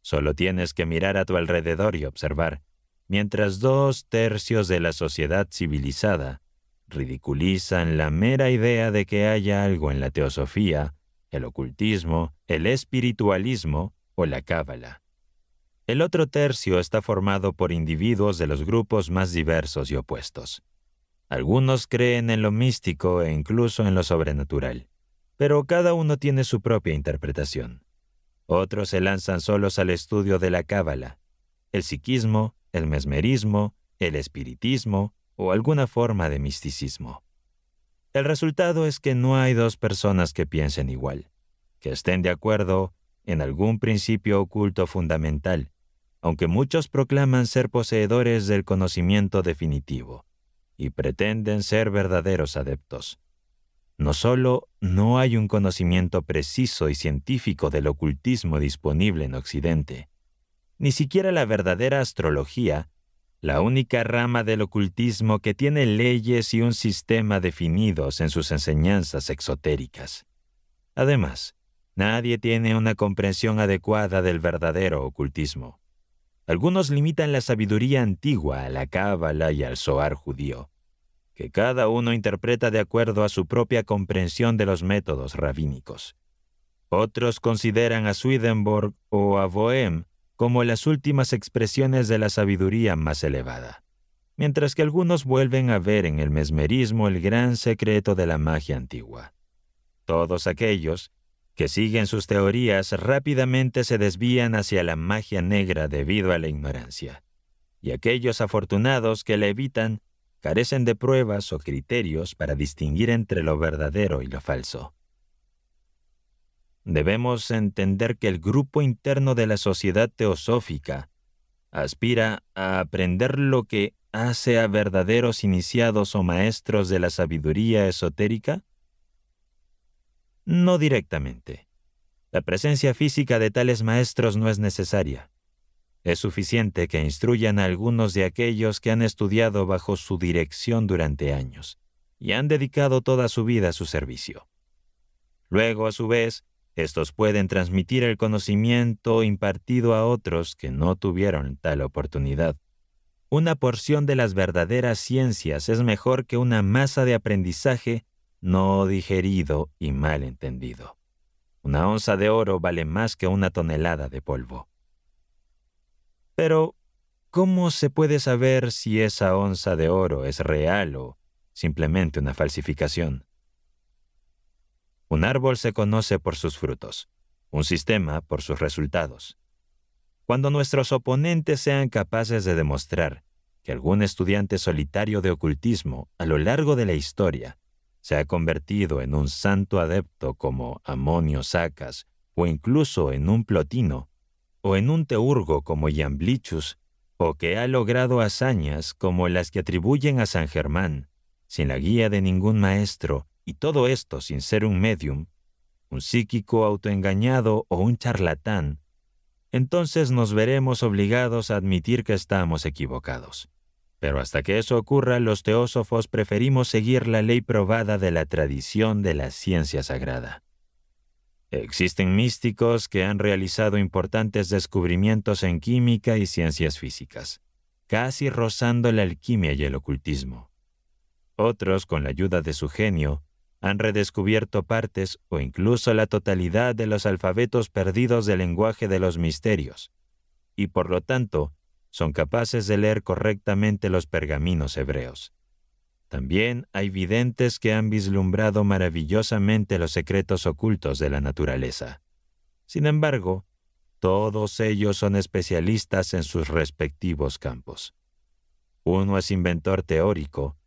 Solo tienes que mirar a tu alrededor y observar, mientras 2/3 de la sociedad civilizada ridiculizan la mera idea de que haya algo en la teosofía, el ocultismo, el espiritualismo o la cábala. El otro tercio está formado por individuos de los grupos más diversos y opuestos. Algunos creen en lo místico e incluso en lo sobrenatural, pero cada uno tiene su propia interpretación. Otros se lanzan solos al estudio de la cábala, el psiquismo, el mesmerismo, el espiritismo o alguna forma de misticismo. El resultado es que no hay dos personas que piensen igual, que estén de acuerdo en algún principio oculto fundamental, aunque muchos proclaman ser poseedores del conocimiento definitivo y pretenden ser verdaderos adeptos. No solo no hay un conocimiento preciso y científico del ocultismo disponible en Occidente, ni siquiera la verdadera astrología, la única rama del ocultismo que tiene leyes y un sistema definidos en sus enseñanzas exotéricas. Además, nadie tiene una comprensión adecuada del verdadero ocultismo. Algunos limitan la sabiduría antigua a la cábala y al zohar judío, que cada uno interpreta de acuerdo a su propia comprensión de los métodos rabínicos. Otros consideran a Swedenborg o a Boehm como las últimas expresiones de la sabiduría más elevada, mientras que algunos vuelven a ver en el mesmerismo el gran secreto de la magia antigua. Todos aquellos que siguen sus teorías rápidamente se desvían hacia la magia negra debido a la ignorancia, y aquellos afortunados que la evitan carecen de pruebas o criterios para distinguir entre lo verdadero y lo falso. Debemos entender que el grupo interno de la sociedad teosófica aspira a aprender lo que hace a verdaderos iniciados o maestros de la sabiduría esotérica. No directamente. La presencia física de tales maestros no es necesaria. Es suficiente que instruyan a algunos de aquellos que han estudiado bajo su dirección durante años y han dedicado toda su vida a su servicio. Luego, a su vez, estos pueden transmitir el conocimiento impartido a otros que no tuvieron tal oportunidad. Una porción de las verdaderas ciencias es mejor que una masa de aprendizaje no digerido y mal entendido. Una onza de oro vale más que una tonelada de polvo. Pero, ¿cómo se puede saber si esa onza de oro es real o simplemente una falsificación? Un árbol se conoce por sus frutos, un sistema por sus resultados. Cuando nuestros oponentes sean capaces de demostrar que algún estudiante solitario de ocultismo a lo largo de la historia se ha convertido en un santo adepto como Amonio Sacas, o incluso en un Plotino, o en un teurgo como Iamblichus, o que ha logrado hazañas como las que atribuyen a San Germán, sin la guía de ningún maestro, y todo esto sin ser un médium, un psíquico autoengañado o un charlatán, entonces nos veremos obligados a admitir que estamos equivocados. Pero hasta que eso ocurra, los teósofos preferimos seguir la ley probada de la tradición de la ciencia sagrada. Existen místicos que han realizado importantes descubrimientos en química y ciencias físicas, casi rozando la alquimia y el ocultismo. Otros, con la ayuda de su genio, han redescubierto partes o incluso la totalidad de los alfabetos perdidos del lenguaje de los misterios, y por lo tanto, son capaces de leer correctamente los pergaminos hebreos. También hay videntes que han vislumbrado maravillosamente los secretos ocultos de la naturaleza. Sin embargo, todos ellos son especialistas en sus respectivos campos. Uno es inventor teórico,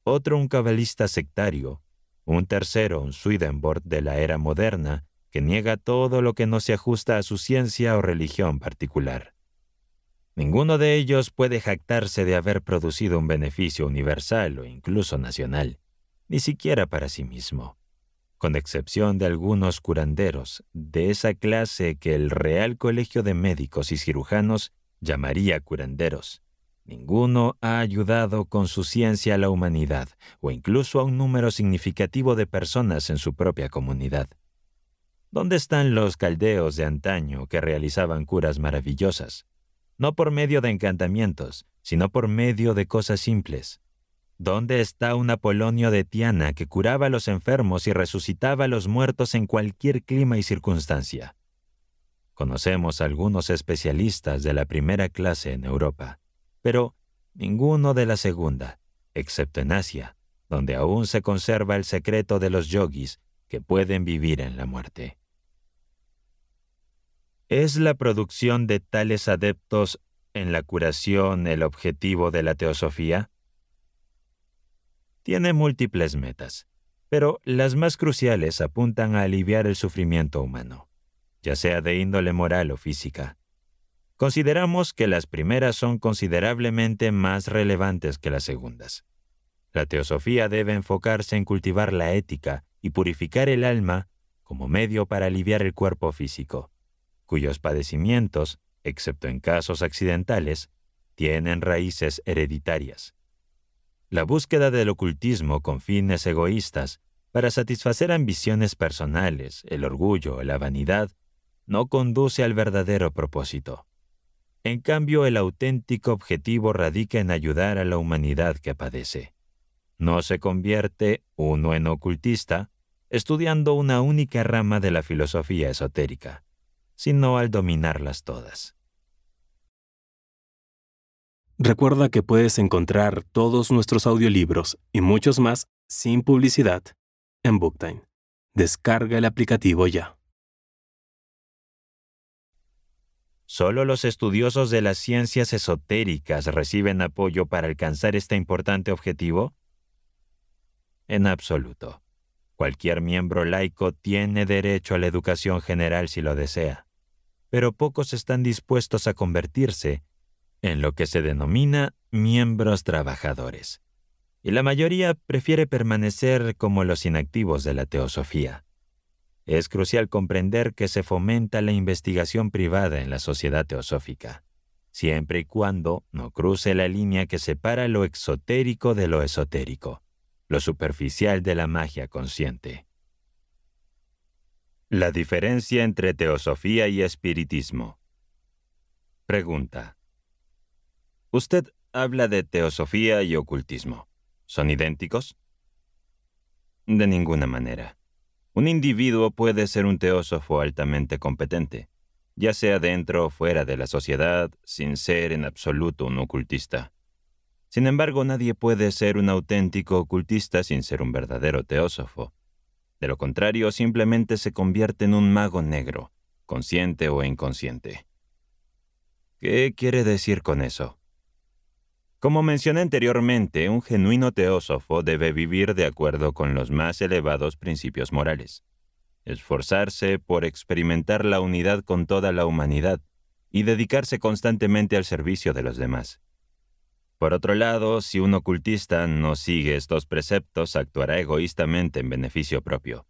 otro un cabalista sectario, un tercero un Swedenborg de la era moderna que niega todo lo que no se ajusta a su ciencia o religión particular. Ninguno de ellos puede jactarse de haber producido un beneficio universal o incluso nacional, ni siquiera para sí mismo, con excepción de algunos curanderos de esa clase que el Real Colegio de Médicos y Cirujanos llamaría curanderos. Ninguno ha ayudado con su ciencia a la humanidad o incluso a un número significativo de personas en su propia comunidad. ¿Dónde están los caldeos de antaño que realizaban curas maravillosas? No por medio de encantamientos, sino por medio de cosas simples. ¿Dónde está un Apolonio de Tiana que curaba a los enfermos y resucitaba a los muertos en cualquier clima y circunstancia? Conocemos a algunos especialistas de la primera clase en Europa, pero ninguno de la segunda, excepto en Asia, donde aún se conserva el secreto de los yogis que pueden vivir en la muerte. ¿Es la producción de tales adeptos en la curación el objetivo de la teosofía? Tiene múltiples metas, pero las más cruciales apuntan a aliviar el sufrimiento humano, ya sea de índole moral o física. Consideramos que las primeras son considerablemente más relevantes que las segundas. La teosofía debe enfocarse en cultivar la ética y purificar el alma como medio para aliviar el cuerpo físico, cuyos padecimientos, excepto en casos accidentales, tienen raíces hereditarias. La búsqueda del ocultismo con fines egoístas para satisfacer ambiciones personales, el orgullo o la vanidad, no conduce al verdadero propósito. En cambio, el auténtico objetivo radica en ayudar a la humanidad que padece. No se convierte uno en ocultista estudiando una única rama de la filosofía esotérica, sino al dominarlas todas. Recuerda que puedes encontrar todos nuestros audiolibros y muchos más sin publicidad en Booktime. Descarga el aplicativo ya. ¿Solo los estudiosos de las ciencias esotéricas reciben apoyo para alcanzar este importante objetivo? En absoluto. Cualquier miembro laico tiene derecho a la educación general si lo desea, pero pocos están dispuestos a convertirse en lo que se denomina miembros trabajadores, y la mayoría prefiere permanecer como los inactivos de la teosofía. Es crucial comprender que se fomenta la investigación privada en la sociedad teosófica, siempre y cuando no cruce la línea que separa lo exotérico de lo esotérico, lo superficial de la magia consciente. La diferencia entre teosofía y espiritismo. Pregunta. Usted habla de teosofía y ocultismo. ¿Son idénticos? De ninguna manera. Un individuo puede ser un teósofo altamente competente, ya sea dentro o fuera de la sociedad, sin ser en absoluto un ocultista. Sin embargo, nadie puede ser un auténtico ocultista sin ser un verdadero teósofo. De lo contrario, simplemente se convierte en un mago negro, consciente o inconsciente. ¿Qué quiere decir con eso? Como mencioné anteriormente, un genuino teósofo debe vivir de acuerdo con los más elevados principios morales, esforzarse por experimentar la unidad con toda la humanidad y dedicarse constantemente al servicio de los demás. Por otro lado, si un ocultista no sigue estos preceptos, actuará egoístamente en beneficio propio.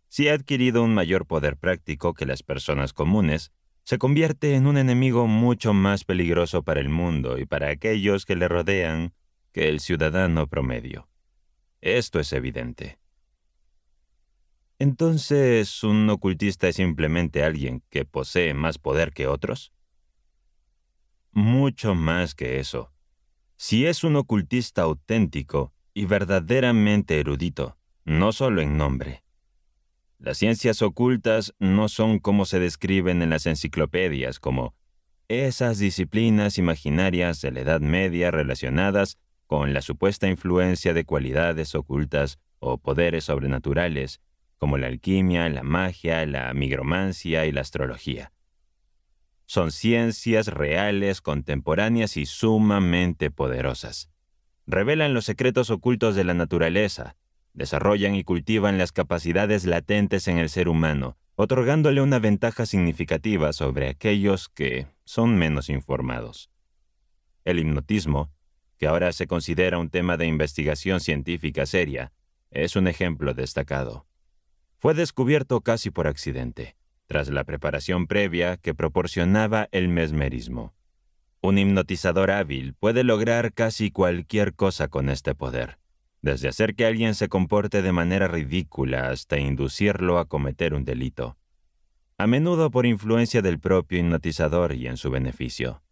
Si ha adquirido un mayor poder práctico que las personas comunes, se convierte en un enemigo mucho más peligroso para el mundo y para aquellos que le rodean que el ciudadano promedio. Esto es evidente. Entonces, ¿un ocultista es simplemente alguien que posee más poder que otros? Mucho más que eso. Si es un ocultista auténtico y verdaderamente erudito, no solo en nombre. Las ciencias ocultas no son como se describen en las enciclopedias, como esas disciplinas imaginarias de la Edad Media relacionadas con la supuesta influencia de cualidades ocultas o poderes sobrenaturales, como la alquimia, la magia, la migromancia y la astrología. Son ciencias reales, contemporáneas y sumamente poderosas. Revelan los secretos ocultos de la naturaleza, desarrollan y cultivan las capacidades latentes en el ser humano, otorgándole una ventaja significativa sobre aquellos que son menos informados. El hipnotismo, que ahora se considera un tema de investigación científica seria, es un ejemplo destacado. Fue descubierto casi por accidente, tras la preparación previa que proporcionaba el mesmerismo. Un hipnotizador hábil puede lograr casi cualquier cosa con este poder, desde hacer que alguien se comporte de manera ridícula hasta inducirlo a cometer un delito, a menudo por influencia del propio hipnotizador y en su beneficio.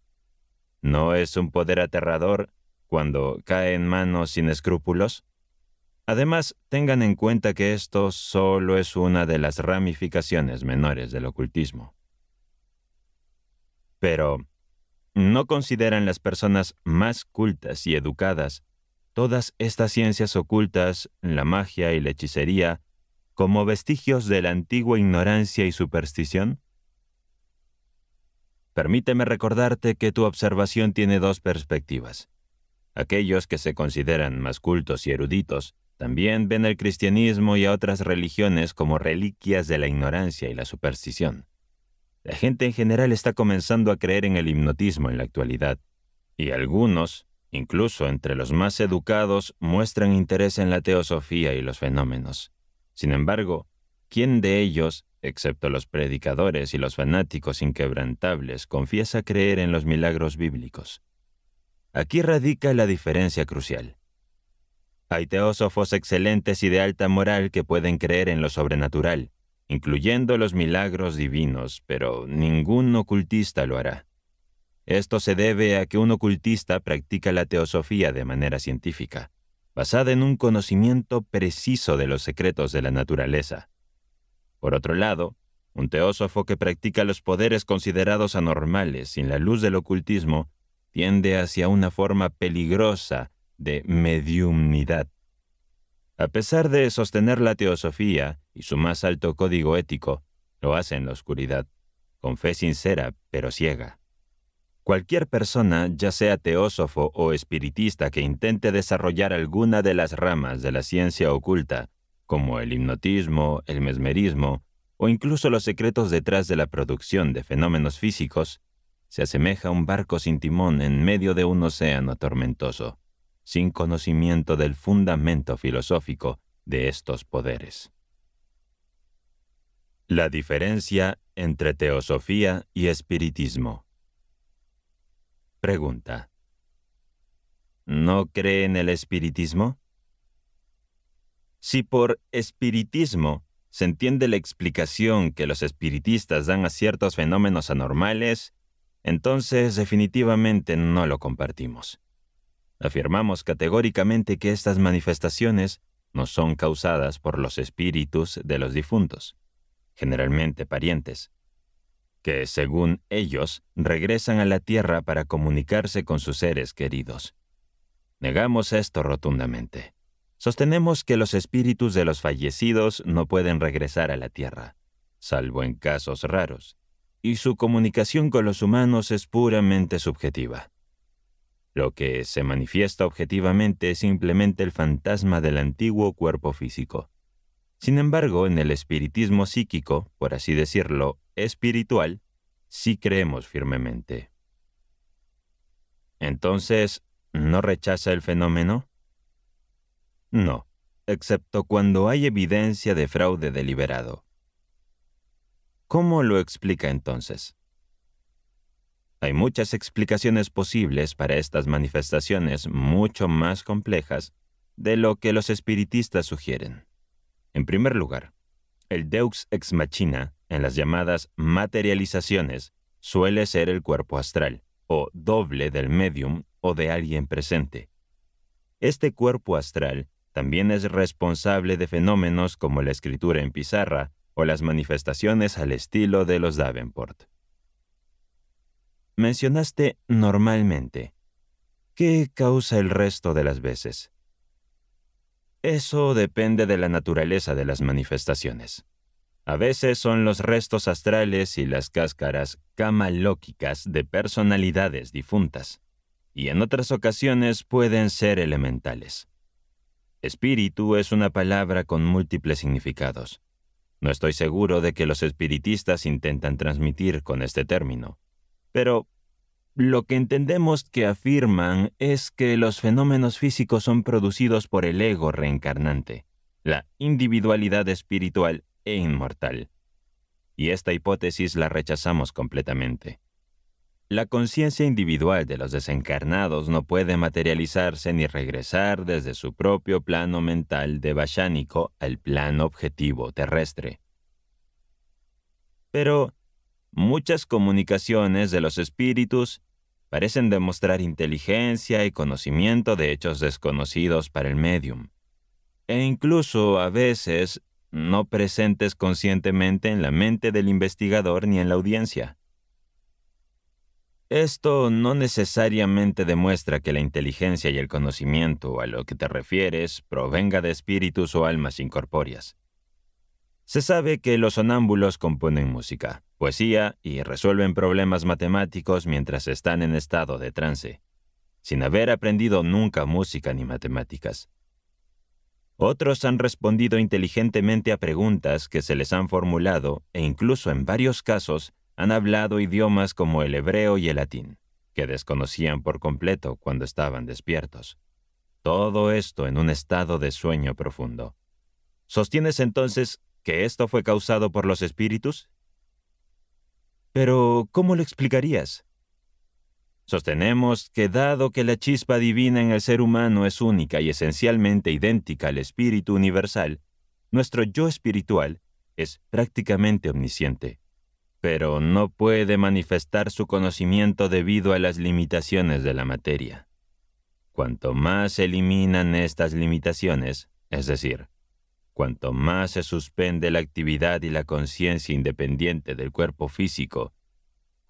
¿No es un poder aterrador cuando cae en manos sin escrúpulos? Además, tengan en cuenta que esto solo es una de las ramificaciones menores del ocultismo. Pero, ¿no consideran las personas más cultas y educadas todas estas ciencias ocultas, la magia y la hechicería, como vestigios de la antigua ignorancia y superstición? Permíteme recordarte que tu observación tiene dos perspectivas. Aquellos que se consideran más cultos y eruditos también ven el cristianismo y a otras religiones como reliquias de la ignorancia y la superstición. La gente en general está comenzando a creer en el hipnotismo en la actualidad, y algunos, incluso entre los más educados, muestran interés en la teosofía y los fenómenos. Sin embargo, ¿quién de ellos, excepto los predicadores y los fanáticos inquebrantables, confiesa creer en los milagros bíblicos? Aquí radica la diferencia crucial. Hay teósofos excelentes y de alta moral que pueden creer en lo sobrenatural, incluyendo los milagros divinos, pero ningún ocultista lo hará. Esto se debe a que un ocultista practica la teosofía de manera científica, basada en un conocimiento preciso de los secretos de la naturaleza. Por otro lado, un teósofo que practica los poderes considerados anormales sin la luz del ocultismo tiende hacia una forma peligrosa de mediumnidad. A pesar de sostener la teosofía y su más alto código ético, lo hace en la oscuridad, con fe sincera pero ciega. Cualquier persona, ya sea teósofo o espiritista, que intente desarrollar alguna de las ramas de la ciencia oculta, como el hipnotismo, el mesmerismo, o incluso los secretos detrás de la producción de fenómenos físicos, se asemeja a un barco sin timón en medio de un océano tormentoso, sin conocimiento del fundamento filosófico de estos poderes. La diferencia entre teosofía y espiritismo. Pregunta: ¿no cree en el espiritismo? Si por espiritismo se entiende la explicación que los espiritistas dan a ciertos fenómenos anormales, entonces definitivamente no lo compartimos. Afirmamos categóricamente que estas manifestaciones no son causadas por los espíritus de los difuntos, generalmente parientes, que, según ellos, regresan a la tierra para comunicarse con sus seres queridos. Negamos esto rotundamente. Sostenemos que los espíritus de los fallecidos no pueden regresar a la tierra, salvo en casos raros, y su comunicación con los humanos es puramente subjetiva. Lo que se manifiesta objetivamente es simplemente el fantasma del antiguo cuerpo físico. Sin embargo, en el espiritismo psíquico, por así decirlo, espiritual, sí creemos firmemente. Entonces, ¿no rechaza el fenómeno? No, excepto cuando hay evidencia de fraude deliberado. ¿Cómo lo explica entonces? Hay muchas explicaciones posibles para estas manifestaciones mucho más complejas de lo que los espiritistas sugieren. En primer lugar, el Deus ex machina en las llamadas materializaciones suele ser el cuerpo astral, o doble del médium o de alguien presente. Este cuerpo astral también es responsable de fenómenos como la escritura en pizarra o las manifestaciones al estilo de los Davenport. Mencionaste normalmente. ¿Qué causa el resto de las veces? Eso depende de la naturaleza de las manifestaciones. A veces son los restos astrales y las cáscaras camalóquicas de personalidades difuntas, y en otras ocasiones pueden ser elementales. Espíritu es una palabra con múltiples significados. No estoy seguro de que los espiritistas intentan transmitir con este término, pero lo que entendemos que afirman es que los fenómenos físicos son producidos por el ego reencarnante, la individualidad espiritual e inmortal. Y esta hipótesis la rechazamos completamente. La conciencia individual de los desencarnados no puede materializarse ni regresar desde su propio plano mental devachánico al plano objetivo terrestre. Pero muchas comunicaciones de los espíritus parecen demostrar inteligencia y conocimiento de hechos desconocidos para el médium, e incluso a veces no presentes conscientemente en la mente del investigador ni en la audiencia. Esto no necesariamente demuestra que la inteligencia y el conocimiento a lo que te refieres provenga de espíritus o almas incorpóreas. Se sabe que los sonámbulos componen música, poesía y resuelven problemas matemáticos mientras están en estado de trance, sin haber aprendido nunca música ni matemáticas. Otros han respondido inteligentemente a preguntas que se les han formulado e incluso en varios casos han hablado idiomas como el hebreo y el latín, que desconocían por completo cuando estaban despiertos. Todo esto en un estado de sueño profundo. ¿Sostienes entonces que esto fue causado por los espíritus? Pero, ¿cómo lo explicarías? Sostenemos que dado que la chispa divina en el ser humano es única y esencialmente idéntica al espíritu universal, nuestro yo espiritual es prácticamente omnisciente, pero no puede manifestar su conocimiento debido a las limitaciones de la materia. Cuanto más se eliminan estas limitaciones, es decir, cuanto más se suspende la actividad y la conciencia independiente del cuerpo físico,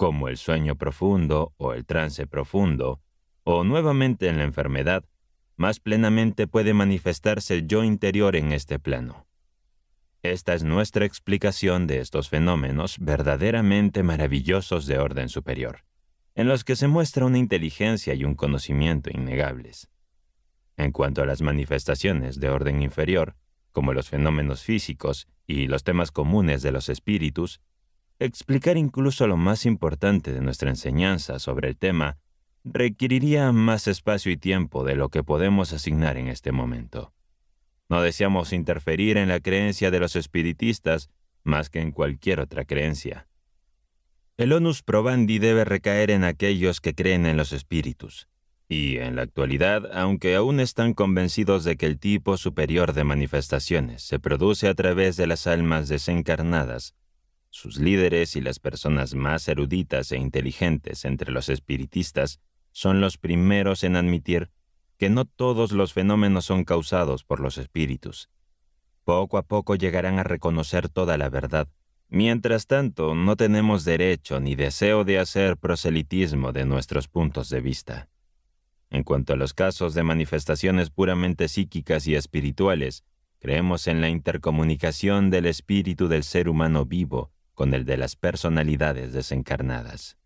como el sueño profundo o el trance profundo, o nuevamente en la enfermedad, más plenamente puede manifestarse el yo interior en este plano. Esta es nuestra explicación de estos fenómenos verdaderamente maravillosos de orden superior, en los que se muestra una inteligencia y un conocimiento innegables. En cuanto a las manifestaciones de orden inferior, como los fenómenos físicos y los temas comunes de los espíritus, explicar incluso lo más importante de nuestra enseñanza sobre el tema requeriría más espacio y tiempo de lo que podemos asignar en este momento. No deseamos interferir en la creencia de los espiritistas más que en cualquier otra creencia. El onus probandi debe recaer en aquellos que creen en los espíritus, y en la actualidad, aunque aún están convencidos de que el tipo superior de manifestaciones se produce a través de las almas desencarnadas, sus líderes y las personas más eruditas e inteligentes entre los espiritistas son los primeros en admitir que no todos los fenómenos son causados por los espíritus. Poco a poco llegarán a reconocer toda la verdad. Mientras tanto, no tenemos derecho ni deseo de hacer proselitismo de nuestros puntos de vista. En cuanto a los casos de manifestaciones puramente psíquicas y espirituales, creemos en la intercomunicación del espíritu del ser humano vivo con el de las personalidades desencarnadas.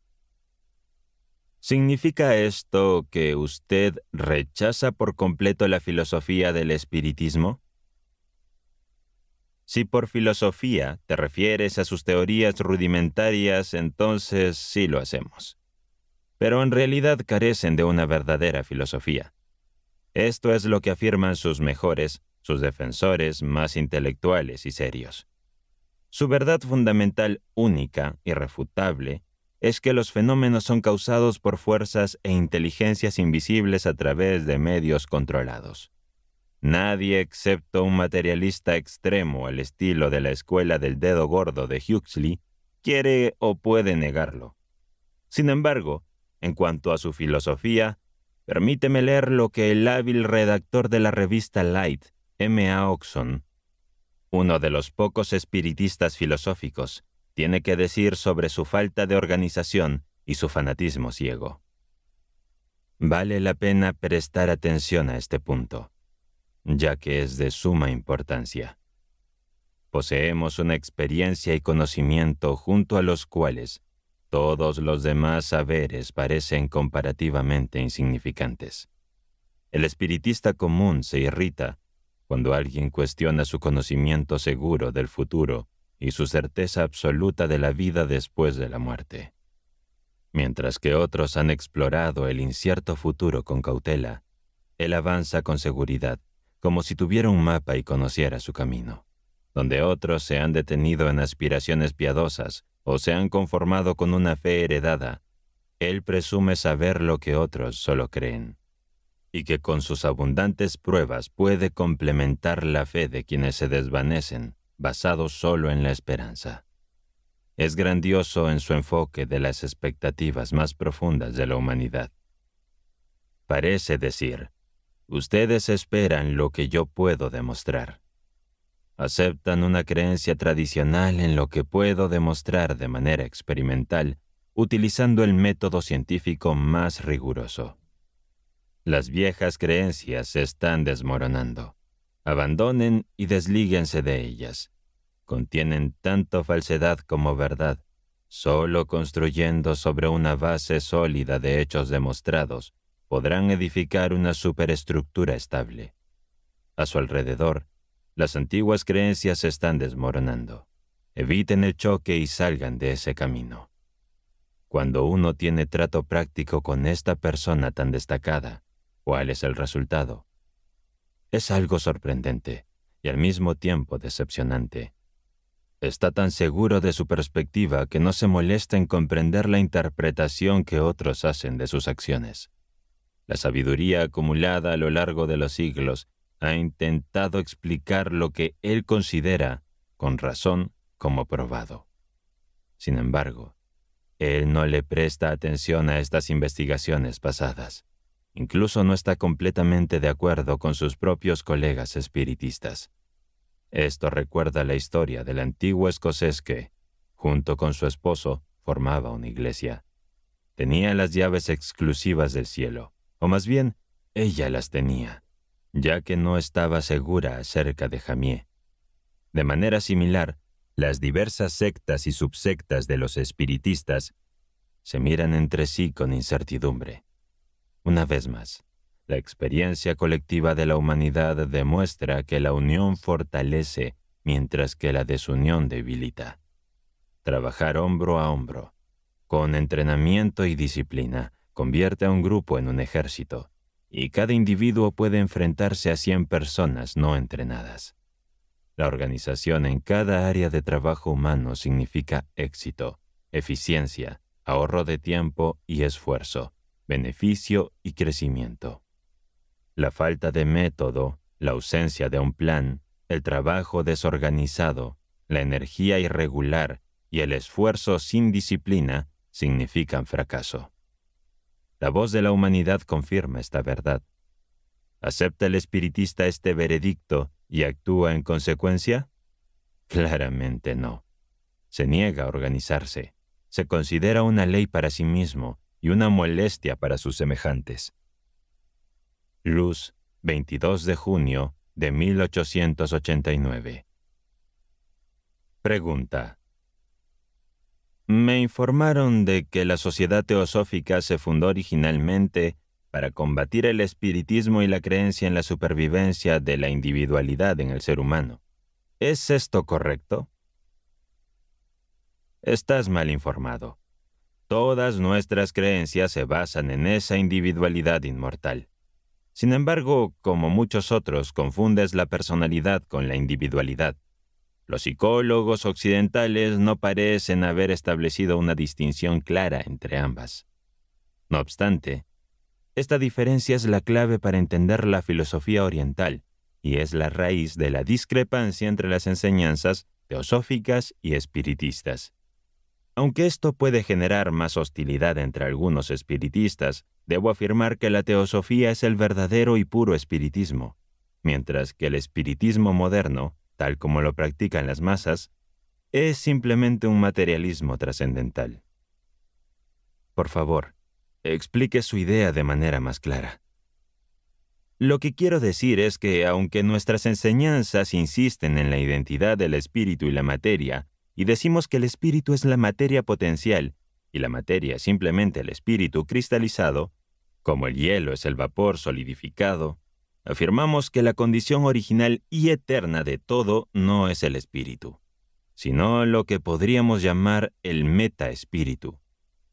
¿Significa esto que usted rechaza por completo la filosofía del espiritismo? Si por filosofía te refieres a sus teorías rudimentarias, entonces sí lo hacemos. Pero en realidad carecen de una verdadera filosofía. Esto es lo que afirman sus mejores, sus defensores más intelectuales y serios. Su verdad fundamental única, irrefutable, es que los fenómenos son causados por fuerzas e inteligencias invisibles a través de medios controlados. Nadie excepto un materialista extremo al estilo de la escuela del dedo gordo de Huxley quiere o puede negarlo. Sin embargo, en cuanto a su filosofía, permíteme leer lo que el hábil redactor de la revista Light, M.A. Oxon, uno de los pocos espiritistas filosóficos, tiene que decir sobre su falta de organización y su fanatismo ciego. Vale la pena prestar atención a este punto, ya que es de suma importancia. Poseemos una experiencia y conocimiento junto a los cuales todos los demás saberes parecen comparativamente insignificantes. El espiritista común se irrita cuando alguien cuestiona su conocimiento seguro del futuro y su certeza absoluta de la vida después de la muerte. Mientras que otros han explorado el incierto futuro con cautela, él avanza con seguridad, como si tuviera un mapa y conociera su camino. Donde otros se han detenido en aspiraciones piadosas o se han conformado con una fe heredada, él presume saber lo que otros solo creen, y que con sus abundantes pruebas puede complementar la fe de quienes se desvanecen, basados solo en la esperanza. Es grandioso en su enfoque de las expectativas más profundas de la humanidad. Parece decir, ustedes esperan lo que yo puedo demostrar. Aceptan una creencia tradicional en lo que puedo demostrar de manera experimental, utilizando el método científico más riguroso. Las viejas creencias se están desmoronando. Abandonen y deslíguense de ellas. Contienen tanto falsedad como verdad. Solo construyendo sobre una base sólida de hechos demostrados, podrán edificar una superestructura estable. A su alrededor, las antiguas creencias se están desmoronando. Eviten el choque y salgan de ese camino. Cuando uno tiene trato práctico con esta persona tan destacada, ¿cuál es el resultado? Es algo sorprendente y al mismo tiempo decepcionante. Está tan seguro de su perspectiva que no se molesta en comprender la interpretación que otros hacen de sus acciones. La sabiduría acumulada a lo largo de los siglos ha intentado explicar lo que él considera, con razón, como probado. Sin embargo, él no le presta atención a estas investigaciones pasadas. Incluso no está completamente de acuerdo con sus propios colegas espiritistas. Esto recuerda la historia del antiguo escocés que, junto con su esposo, formaba una iglesia. Tenía las llaves exclusivas del cielo, o más bien, ella las tenía, ya que no estaba segura acerca de Jamié. De manera similar, las diversas sectas y subsectas de los espiritistas se miran entre sí con incertidumbre. Una vez más, la experiencia colectiva de la humanidad demuestra que la unión fortalece mientras que la desunión debilita. Trabajar hombro a hombro, con entrenamiento y disciplina, convierte a un grupo en un ejército, y cada individuo puede enfrentarse a 100 personas no entrenadas. La organización en cada área de trabajo humano significa éxito, eficiencia, ahorro de tiempo y esfuerzo, beneficio y crecimiento. La falta de método, la ausencia de un plan, el trabajo desorganizado, la energía irregular y el esfuerzo sin disciplina significan fracaso. La voz de la humanidad confirma esta verdad. ¿Acepta el espiritista este veredicto y actúa en consecuencia? Claramente no. Se niega a organizarse. Se considera una ley para sí mismo y una molestia para sus semejantes. Luz, 22 de junio de 1889. Pregunta. Me informaron de que la Sociedad Teosófica se fundó originalmente para combatir el espiritismo y la creencia en la supervivencia de la individualidad en el ser humano. ¿Es esto correcto? Estás mal informado. Todas nuestras creencias se basan en esa individualidad inmortal. Sin embargo, como muchos otros, confundes la personalidad con la individualidad. Los psicólogos occidentales no parecen haber establecido una distinción clara entre ambas. No obstante, esta diferencia es la clave para entender la filosofía oriental y es la raíz de la discrepancia entre las enseñanzas teosóficas y espiritistas. Aunque esto puede generar más hostilidad entre algunos espiritistas, debo afirmar que la teosofía es el verdadero y puro espiritismo, mientras que el espiritismo moderno, tal como lo practican las masas, es simplemente un materialismo trascendental. Por favor, explique su idea de manera más clara. Lo que quiero decir es que, aunque nuestras enseñanzas insisten en la identidad del espíritu y la materia, y decimos que el espíritu es la materia potencial y la materia es simplemente el espíritu cristalizado, como el hielo es el vapor solidificado, afirmamos que la condición original y eterna de todo no es el espíritu, sino lo que podríamos llamar el metaespíritu.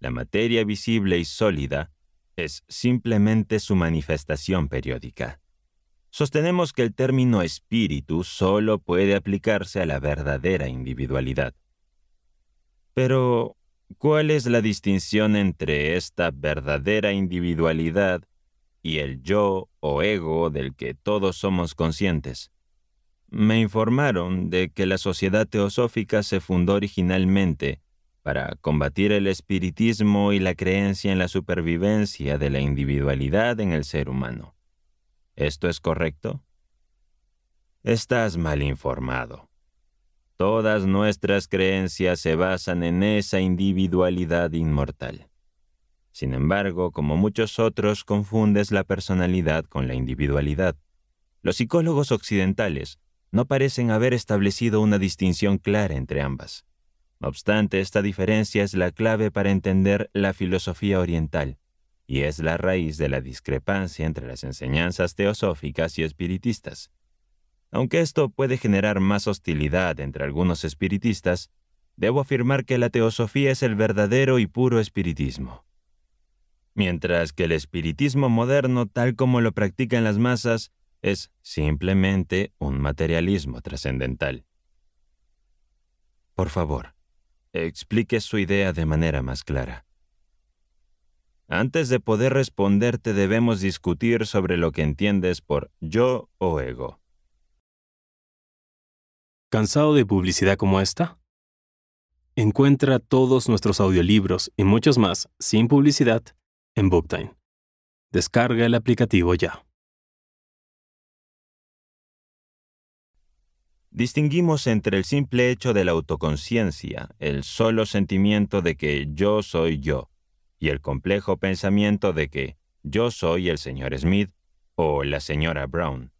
La materia visible y sólida es simplemente su manifestación periódica. Sostenemos que el término espíritu solo puede aplicarse a la verdadera individualidad. Pero, ¿cuál es la distinción entre esta verdadera individualidad y el yo o ego del que todos somos conscientes? Me informaron de que la Sociedad Teosófica se fundó originalmente para combatir el espiritismo y la creencia en la supervivencia de la individualidad en el ser humano. ¿Esto es correcto? Estás mal informado. Todas nuestras creencias se basan en esa individualidad inmortal. Sin embargo, como muchos otros, confundes la personalidad con la individualidad. Los psicólogos occidentales no parecen haber establecido una distinción clara entre ambas. No obstante, esta diferencia es la clave para entender la filosofía oriental, y es la raíz de la discrepancia entre las enseñanzas teosóficas y espiritistas. Aunque esto puede generar más hostilidad entre algunos espiritistas, debo afirmar que la teosofía es el verdadero y puro espiritismo. Mientras que el espiritismo moderno, tal como lo practican las masas, es simplemente un materialismo trascendental. Por favor, explique su idea de manera más clara. Antes de poder responderte debemos discutir sobre lo que entiendes por yo o ego. ¿Cansado de publicidad como esta? Encuentra todos nuestros audiolibros y muchos más sin publicidad en Booktime. Descarga el aplicativo ya. Distinguimos entre el simple hecho de la autoconciencia, el solo sentimiento de que yo soy yo, y el complejo pensamiento de que yo soy el señor Smith o la señora Brown,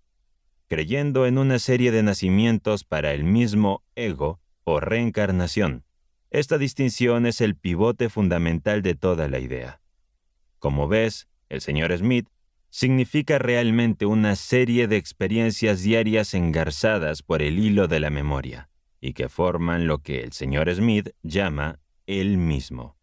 creyendo en una serie de nacimientos para el mismo ego o reencarnación. Esta distinción es el pivote fundamental de toda la idea. Como ves, el señor Smith significa realmente una serie de experiencias diarias engarzadas por el hilo de la memoria, y que forman lo que el señor Smith llama él mismo.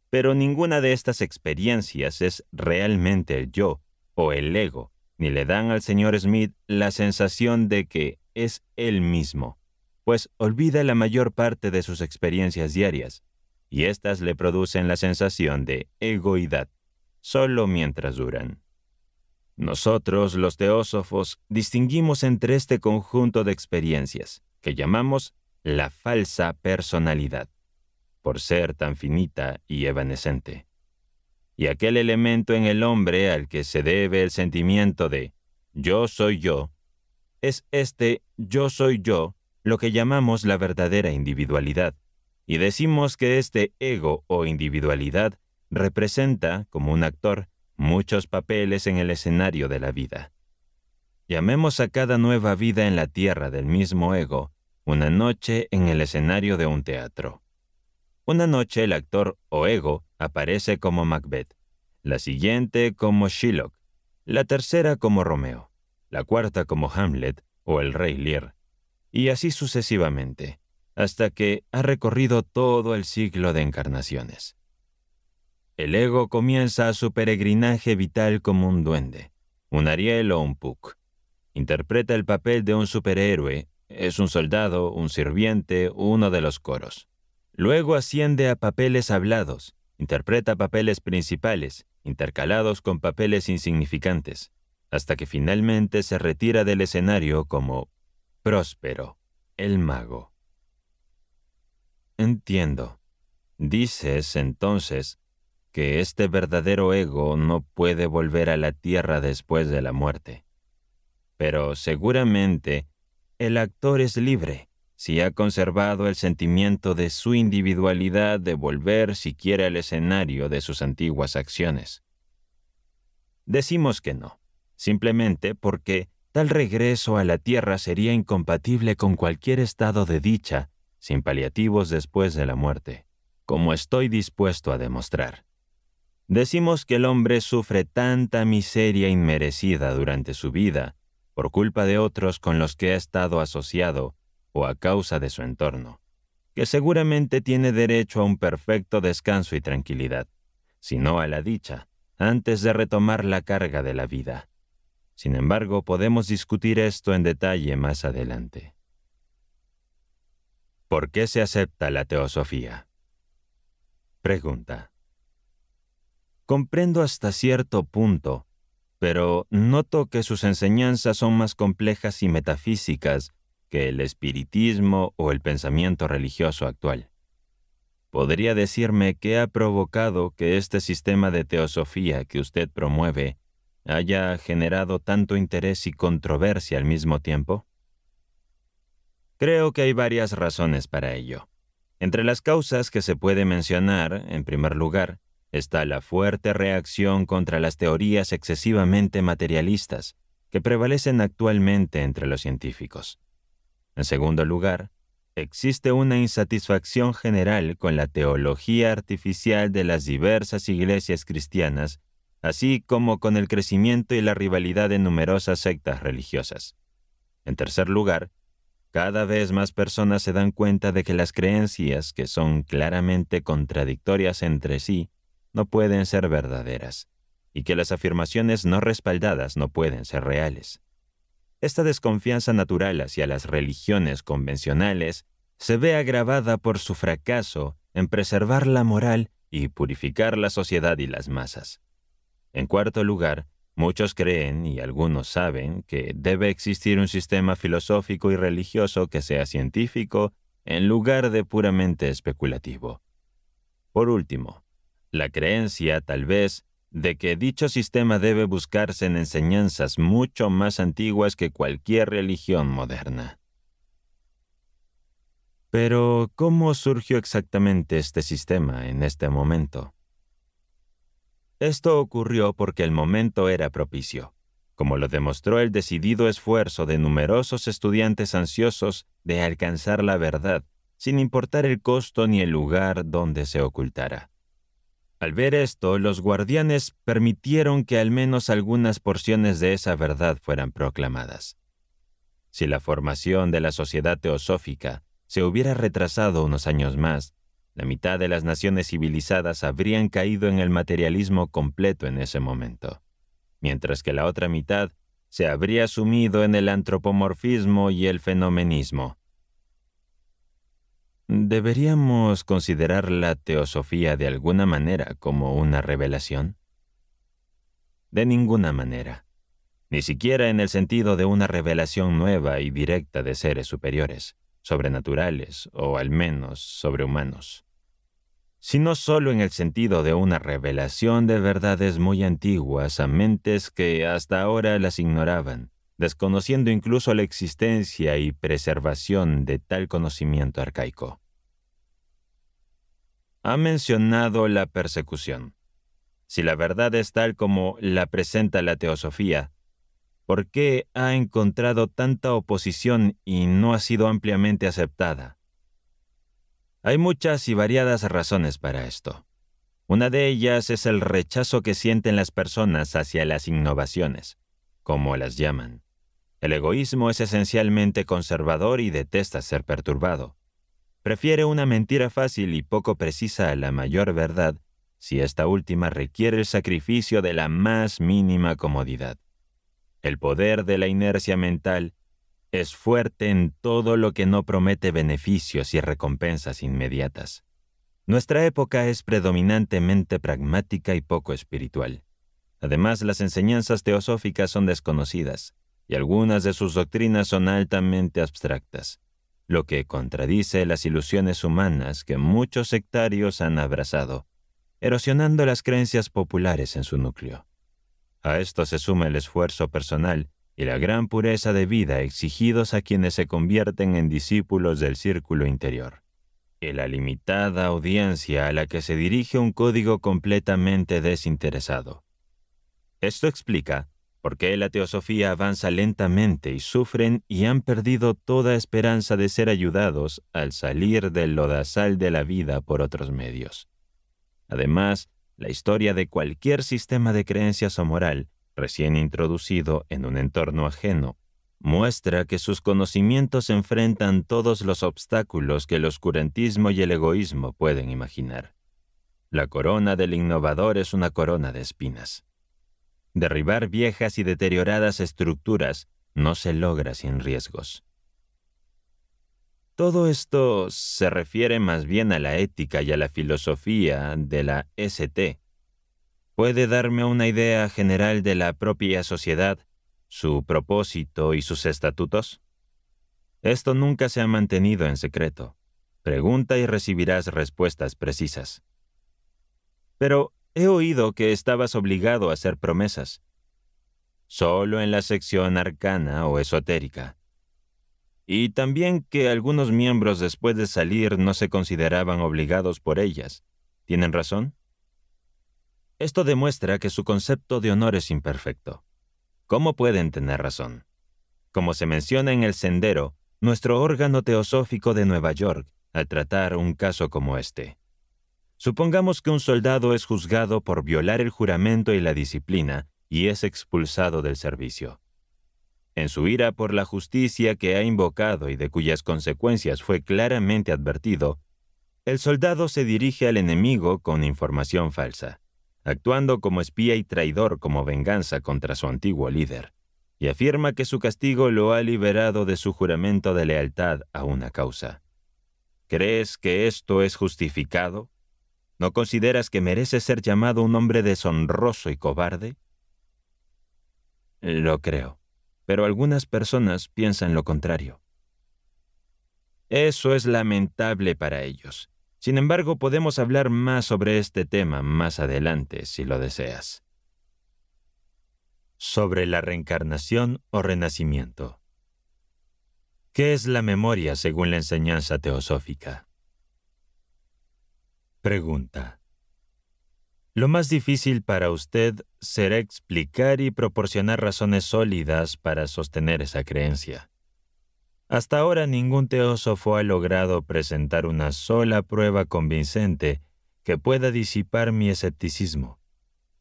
Pero ninguna de estas experiencias es realmente el yo o el ego, ni le dan al señor Smith la sensación de que es él mismo, pues olvida la mayor parte de sus experiencias diarias, y éstas le producen la sensación de egoidad, solo mientras duran. Nosotros, los teósofos, distinguimos entre este conjunto de experiencias, que llamamos la falsa personalidad, por ser tan finita y evanescente, y aquel elemento en el hombre al que se debe el sentimiento de yo soy yo, es este yo soy yo lo que llamamos la verdadera individualidad, y decimos que este ego o individualidad representa, como un actor, muchos papeles en el escenario de la vida. Llamemos a cada nueva vida en la tierra del mismo ego una noche en el escenario de un teatro. Una noche el actor o ego aparece como Macbeth, la siguiente como Shylock, la tercera como Romeo, la cuarta como Hamlet o el Rey Lear, y así sucesivamente, hasta que ha recorrido todo el ciclo de encarnaciones. El ego comienza su peregrinaje vital como un duende, un Ariel o un Puck. Interpreta el papel de un superhéroe, es un soldado, un sirviente, uno de los coros. Luego asciende a papeles hablados, interpreta papeles principales, intercalados con papeles insignificantes, hasta que finalmente se retira del escenario como Próspero, el mago. Entiendo. Dices, entonces, que este verdadero ego no puede volver a la tierra después de la muerte. Pero seguramente el actor es libre si ha conservado el sentimiento de su individualidad de volver siquiera al escenario de sus antiguas acciones. Decimos que no, simplemente porque tal regreso a la tierra sería incompatible con cualquier estado de dicha sin paliativos después de la muerte, como estoy dispuesto a demostrar. Decimos que el hombre sufre tanta miseria inmerecida durante su vida por culpa de otros con los que ha estado asociado o a causa de su entorno, que seguramente tiene derecho a un perfecto descanso y tranquilidad, si no a la dicha, antes de retomar la carga de la vida. Sin embargo, podemos discutir esto en detalle más adelante. ¿Por qué se acepta la teosofía? Pregunta. Comprendo hasta cierto punto, pero noto que sus enseñanzas son más complejas y metafísicas que el espiritismo o el pensamiento religioso actual. ¿Podría decirme qué ha provocado que este sistema de teosofía que usted promueve haya generado tanto interés y controversia al mismo tiempo? Creo que hay varias razones para ello. Entre las causas que se puede mencionar, en primer lugar, está la fuerte reacción contra las teorías excesivamente materialistas que prevalecen actualmente entre los científicos. En segundo lugar, existe una insatisfacción general con la teología artificial de las diversas iglesias cristianas, así como con el crecimiento y la rivalidad de numerosas sectas religiosas. En tercer lugar, cada vez más personas se dan cuenta de que las creencias, que son claramente contradictorias entre sí, no pueden ser verdaderas, y que las afirmaciones no respaldadas no pueden ser reales. Esta desconfianza natural hacia las religiones convencionales se ve agravada por su fracaso en preservar la moral y purificar la sociedad y las masas. En cuarto lugar, muchos creen y algunos saben que debe existir un sistema filosófico y religioso que sea científico en lugar de puramente especulativo. Por último, la creencia, tal vez, de que dicho sistema debe buscarse en enseñanzas mucho más antiguas que cualquier religión moderna. Pero, ¿cómo surgió exactamente este sistema en este momento? Esto ocurrió porque el momento era propicio, como lo demostró el decidido esfuerzo de numerosos estudiantes ansiosos de alcanzar la verdad, sin importar el costo ni el lugar donde se ocultara. Al ver esto, los guardianes permitieron que al menos algunas porciones de esa verdad fueran proclamadas. Si la formación de la sociedad teosófica se hubiera retrasado unos años más, la mitad de las naciones civilizadas habrían caído en el materialismo completo en ese momento, mientras que la otra mitad se habría sumido en el antropomorfismo y el fenomenismo. ¿Deberíamos considerar la teosofía de alguna manera como una revelación? De ninguna manera, ni siquiera en el sentido de una revelación nueva y directa de seres superiores, sobrenaturales o al menos sobrehumanos, sino solo en el sentido de una revelación de verdades muy antiguas a mentes que hasta ahora las ignoraban, desconociendo incluso la existencia y preservación de tal conocimiento arcaico. Ha mencionado la persecución. Si la verdad es tal como la presenta la teosofía, ¿por qué ha encontrado tanta oposición y no ha sido ampliamente aceptada? Hay muchas y variadas razones para esto. Una de ellas es el rechazo que sienten las personas hacia las innovaciones, como las llaman. El egoísmo es esencialmente conservador y detesta ser perturbado. Prefiere una mentira fácil y poco precisa a la mayor verdad, si esta última requiere el sacrificio de la más mínima comodidad. El poder de la inercia mental es fuerte en todo lo que no promete beneficios y recompensas inmediatas. Nuestra época es predominantemente pragmática y poco espiritual. Además, las enseñanzas teosóficas son desconocidas, y algunas de sus doctrinas son altamente abstractas, lo que contradice las ilusiones humanas que muchos sectarios han abrazado, erosionando las creencias populares en su núcleo. A esto se suma el esfuerzo personal y la gran pureza de vida exigidos a quienes se convierten en discípulos del círculo interior, y la limitada audiencia a la que se dirige un código completamente desinteresado. Esto explica por qué la teosofía avanza lentamente y sufren y han perdido toda esperanza de ser ayudados al salir del lodazal de la vida por otros medios. Además, la historia de cualquier sistema de creencias o moral recién introducido en un entorno ajeno, muestra que sus conocimientos enfrentan todos los obstáculos que el oscurantismo y el egoísmo pueden imaginar. La corona del innovador es una corona de espinas. Derribar viejas y deterioradas estructuras no se logra sin riesgos. Todo esto se refiere más bien a la ética y a la filosofía de la ST. ¿Puede darme una idea general de la propia sociedad, su propósito y sus estatutos? Esto nunca se ha mantenido en secreto. Pregunta y recibirás respuestas precisas. Pero he oído que estabas obligado a hacer promesas. Solo en la sección arcana o esotérica. Y también que algunos miembros después de salir no se consideraban obligados por ellas. ¿Tienen razón? Esto demuestra que su concepto de honor es imperfecto. ¿Cómo pueden tener razón? Como se menciona en El Sendero, nuestro órgano teosófico de Nueva York, al tratar un caso como este. Supongamos que un soldado es juzgado por violar el juramento y la disciplina y es expulsado del servicio. En su ira por la justicia que ha invocado y de cuyas consecuencias fue claramente advertido, el soldado se dirige al enemigo con información falsa, actuando como espía y traidor como venganza contra su antiguo líder, y afirma que su castigo lo ha liberado de su juramento de lealtad a una causa. ¿Crees que esto es justificado? ¿No consideras que mereces ser llamado un hombre deshonroso y cobarde? Lo creo, pero algunas personas piensan lo contrario. Eso es lamentable para ellos. Sin embargo, podemos hablar más sobre este tema más adelante, si lo deseas. Sobre la reencarnación o renacimiento. ¿Qué es la memoria según la enseñanza teosófica? Pregunta. Lo más difícil para usted será explicar y proporcionar razones sólidas para sostener esa creencia. Hasta ahora ningún teósofo ha logrado presentar una sola prueba convincente que pueda disipar mi escepticismo.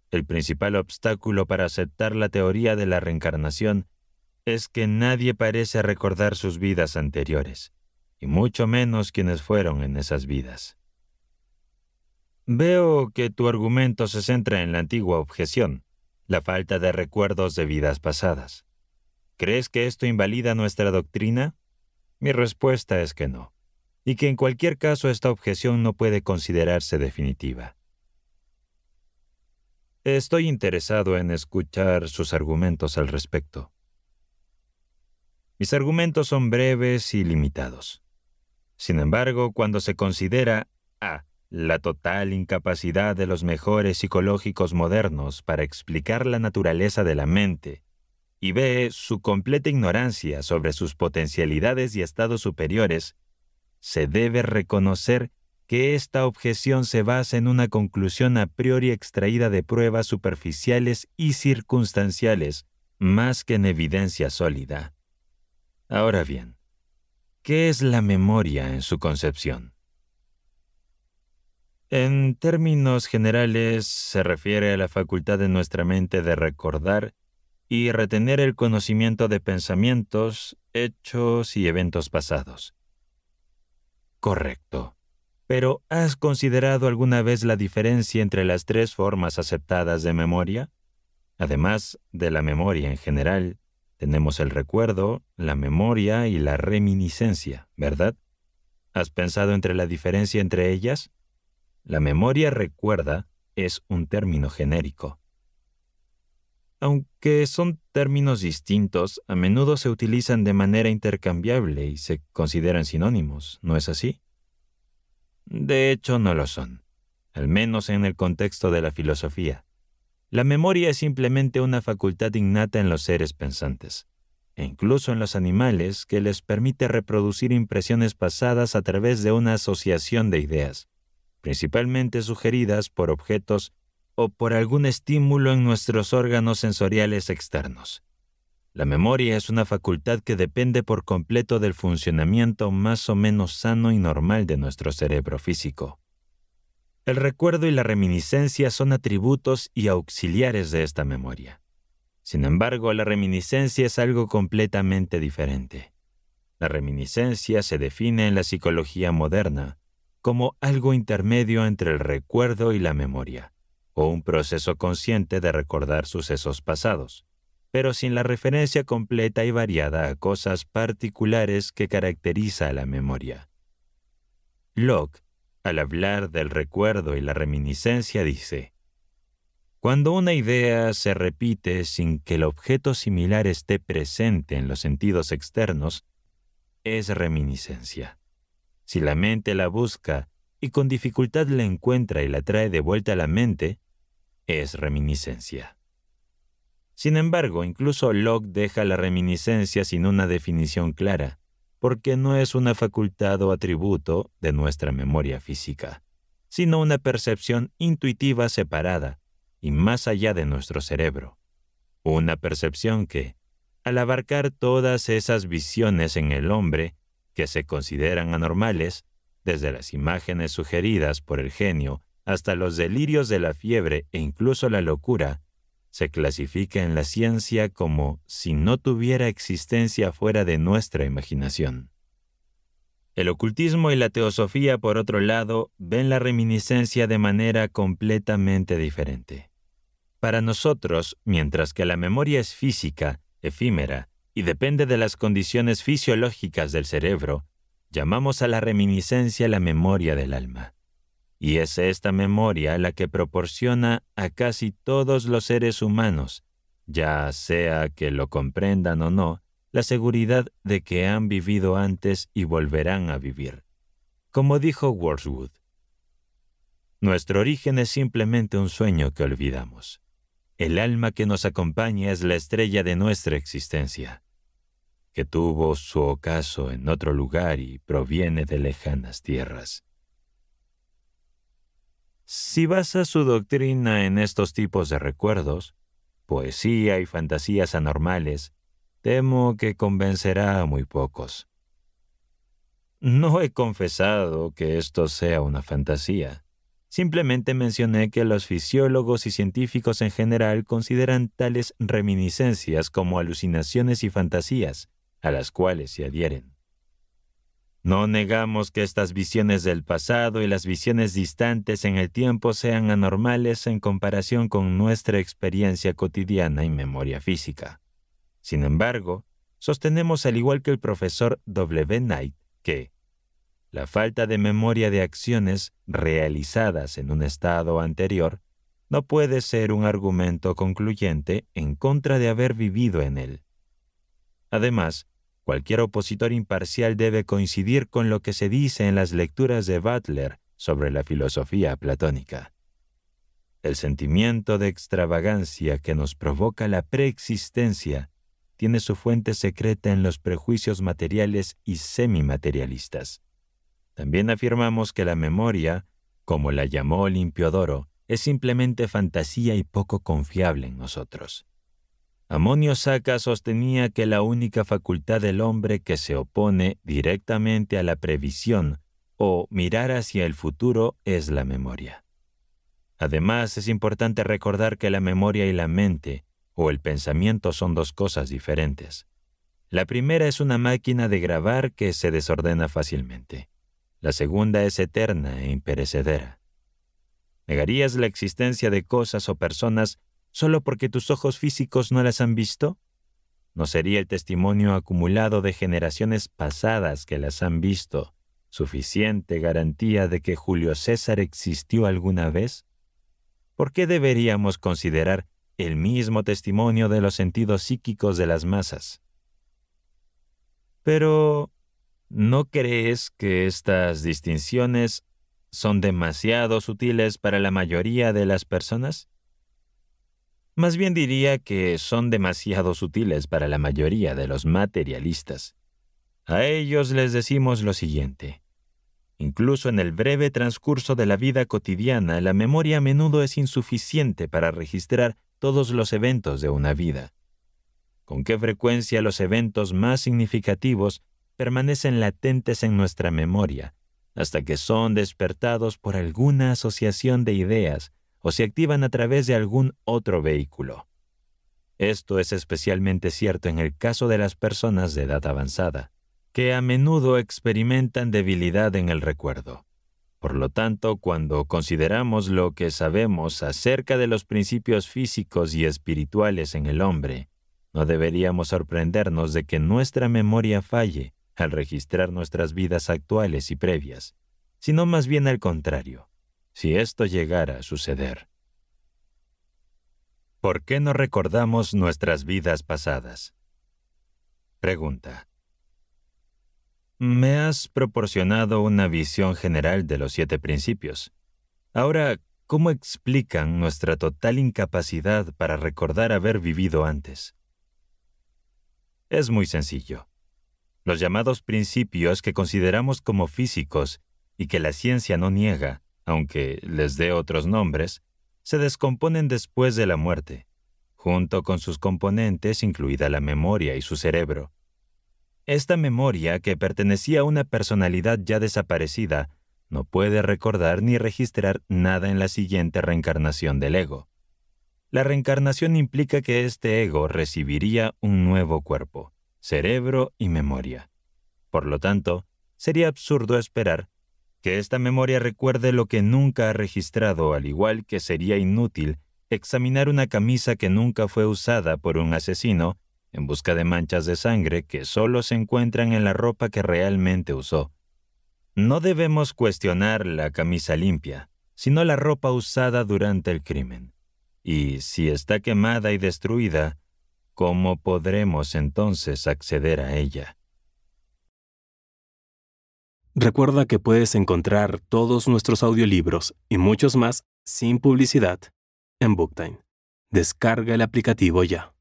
El principal obstáculo para aceptar la teoría de la reencarnación es que nadie parece recordar sus vidas anteriores, y mucho menos quienes fueron en esas vidas. Veo que tu argumento se centra en la antigua objeción, la falta de recuerdos de vidas pasadas. ¿Crees que esto invalida nuestra doctrina? Mi respuesta es que no, y que en cualquier caso esta objeción no puede considerarse definitiva. Estoy interesado en escuchar sus argumentos al respecto. Mis argumentos son breves y limitados. Sin embargo, cuando se considera a. La total incapacidad de los mejores psicológicos modernos para explicar la naturaleza de la mente, y b. Su completa ignorancia sobre sus potencialidades y estados superiores, se debe reconocer que esta objeción se basa en una conclusión a priori extraída de pruebas superficiales y circunstanciales, más que en evidencia sólida. Ahora bien, ¿qué es la memoria en su concepción? En términos generales, se refiere a la facultad de nuestra mente de recordar y retener el conocimiento de pensamientos, hechos y eventos pasados. Correcto. Pero, ¿has considerado alguna vez la diferencia entre las tres formas aceptadas de memoria? Además de la memoria en general, tenemos el recuerdo, la memoria y la reminiscencia, ¿verdad? ¿Has pensado entre la diferencia entre ellas? La memoria recuerda es un término genérico. Aunque son términos distintos, a menudo se utilizan de manera intercambiable y se consideran sinónimos, ¿no es así? De hecho, no lo son, al menos en el contexto de la filosofía. La memoria es simplemente una facultad innata en los seres pensantes, e incluso en los animales, que les permite reproducir impresiones pasadas a través de una asociación de ideas, principalmente sugeridas por objetos o por algún estímulo en nuestros órganos sensoriales externos. La memoria es una facultad que depende por completo del funcionamiento más o menos sano y normal de nuestro cerebro físico. El recuerdo y la reminiscencia son atributos y auxiliares de esta memoria. Sin embargo, la reminiscencia es algo completamente diferente. La reminiscencia se define en la psicología moderna como algo intermedio entre el recuerdo y la memoria, o un proceso consciente de recordar sucesos pasados, pero sin la referencia completa y variada a cosas particulares que caracteriza a la memoria. Locke, al hablar del recuerdo y la reminiscencia, dice: cuando una idea se repite sin que el objeto similar esté presente en los sentidos externos, es reminiscencia. Si la mente la busca y con dificultad la encuentra y la trae de vuelta a la mente, es reminiscencia. Sin embargo, incluso Locke deja la reminiscencia sin una definición clara, porque no es una facultad o atributo de nuestra memoria física, sino una percepción intuitiva separada y más allá de nuestro cerebro. Una percepción que, al abarcar todas esas visiones en el hombre que se consideran anormales, desde las imágenes sugeridas por el genio hasta los delirios de la fiebre e incluso la locura, se clasifica en la ciencia como si no tuviera existencia fuera de nuestra imaginación. El ocultismo y la teosofía, por otro lado, ven la reminiscencia de manera completamente diferente. Para nosotros, mientras que la memoria es física, efímera, y depende de las condiciones fisiológicas del cerebro, Llamamos a la reminiscencia la memoria del alma. Y es esta memoria la que proporciona a casi todos los seres humanos, ya sea que lo comprendan o no, la seguridad de que han vivido antes y volverán a vivir. Como dijo Wordsworth, nuestro origen es simplemente un sueño que olvidamos. El alma que nos acompaña es la estrella de nuestra existencia, que tuvo su ocaso en otro lugar y proviene de lejanas tierras. Si basa su doctrina en estos tipos de recuerdos, poesía y fantasías anormales, temo que convencerá a muy pocos. No he confesado que esto sea una fantasía. Simplemente mencioné que los fisiólogos y científicos en general consideran tales reminiscencias como alucinaciones y fantasías, a las cuales se adhieren. No negamos que estas visiones del pasado y las visiones distantes en el tiempo sean anormales en comparación con nuestra experiencia cotidiana y memoria física. Sin embargo, sostenemos, al igual que el profesor W. Knight, que la falta de memoria de acciones realizadas en un estado anterior no puede ser un argumento concluyente en contra de haber vivido en él. Además, cualquier opositor imparcial debe coincidir con lo que se dice en las lecturas de Butler sobre la filosofía platónica. El sentimiento de extravagancia que nos provoca la preexistencia tiene su fuente secreta en los prejuicios materiales y semimaterialistas. También afirmamos que la memoria, como la llamó Olimpiodoro, es simplemente fantasía y poco confiable en nosotros. Amonio Saca sostenía que la única facultad del hombre que se opone directamente a la previsión o mirar hacia el futuro es la memoria. Además, es importante recordar que la memoria y la mente, o el pensamiento, son dos cosas diferentes. La primera es una máquina de grabar que se desordena fácilmente. La segunda es eterna e imperecedera. ¿Negarías la existencia de cosas o personas solo porque tus ojos físicos no las han visto? ¿No sería el testimonio acumulado de generaciones pasadas que las han visto suficiente garantía de que Julio César existió alguna vez? ¿Por qué deberíamos considerar el mismo testimonio de los sentidos psíquicos de las masas? Pero, ¿no crees que estas distinciones son demasiado sutiles para la mayoría de las personas? Más bien diría que son demasiado sutiles para la mayoría de los materialistas. A ellos les decimos lo siguiente: incluso en el breve transcurso de la vida cotidiana, la memoria a menudo es insuficiente para registrar todos los eventos de una vida. ¿Con qué frecuencia los eventos más significativos permanecen latentes en nuestra memoria hasta que son despertados por alguna asociación de ideas o se activan a través de algún otro vehículo? Esto es especialmente cierto en el caso de las personas de edad avanzada, que a menudo experimentan debilidad en el recuerdo. Por lo tanto, cuando consideramos lo que sabemos acerca de los principios físicos y espirituales en el hombre, no deberíamos sorprendernos de que nuestra memoria falle al registrar nuestras vidas actuales y previas, sino más bien al contrario, si esto llegara a suceder. ¿Por qué no recordamos nuestras vidas pasadas? Pregunta. Me has proporcionado una visión general de los 7 principios. Ahora, ¿cómo explican nuestra total incapacidad para recordar haber vivido antes? Es muy sencillo. Los llamados principios que consideramos como físicos y que la ciencia no niega, aunque les dé otros nombres, se descomponen después de la muerte, junto con sus componentes, incluida la memoria y su cerebro. Esta memoria, que pertenecía a una personalidad ya desaparecida, no puede recordar ni registrar nada en la siguiente reencarnación del ego. La reencarnación implica que este ego recibiría un nuevo cuerpo, cerebro y memoria. Por lo tanto, sería absurdo esperar que esta memoria recuerde lo que nunca ha registrado, al igual que sería inútil examinar una camisa que nunca fue usada por un asesino en busca de manchas de sangre que solo se encuentran en la ropa que realmente usó, No debemos cuestionar la camisa limpia, sino la ropa usada durante el crimen. Y si está quemada y destruida, ¿cómo podremos entonces acceder a ella? Recuerda que puedes encontrar todos nuestros audiolibros y muchos más sin publicidad en Booktime. Descarga el aplicativo ya.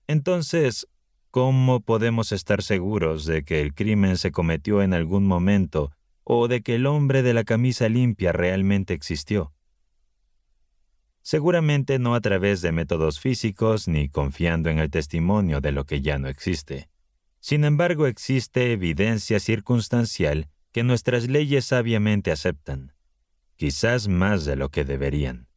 Entonces, ¿cómo podemos estar seguros de que el crimen se cometió en algún momento o de que el hombre de la camisa limpia realmente existió? Seguramente no a través de métodos físicos ni confiando en el testimonio de lo que ya no existe. Sin embargo, existe evidencia circunstancial que nuestras leyes sabiamente aceptan, quizás más de lo que deberían.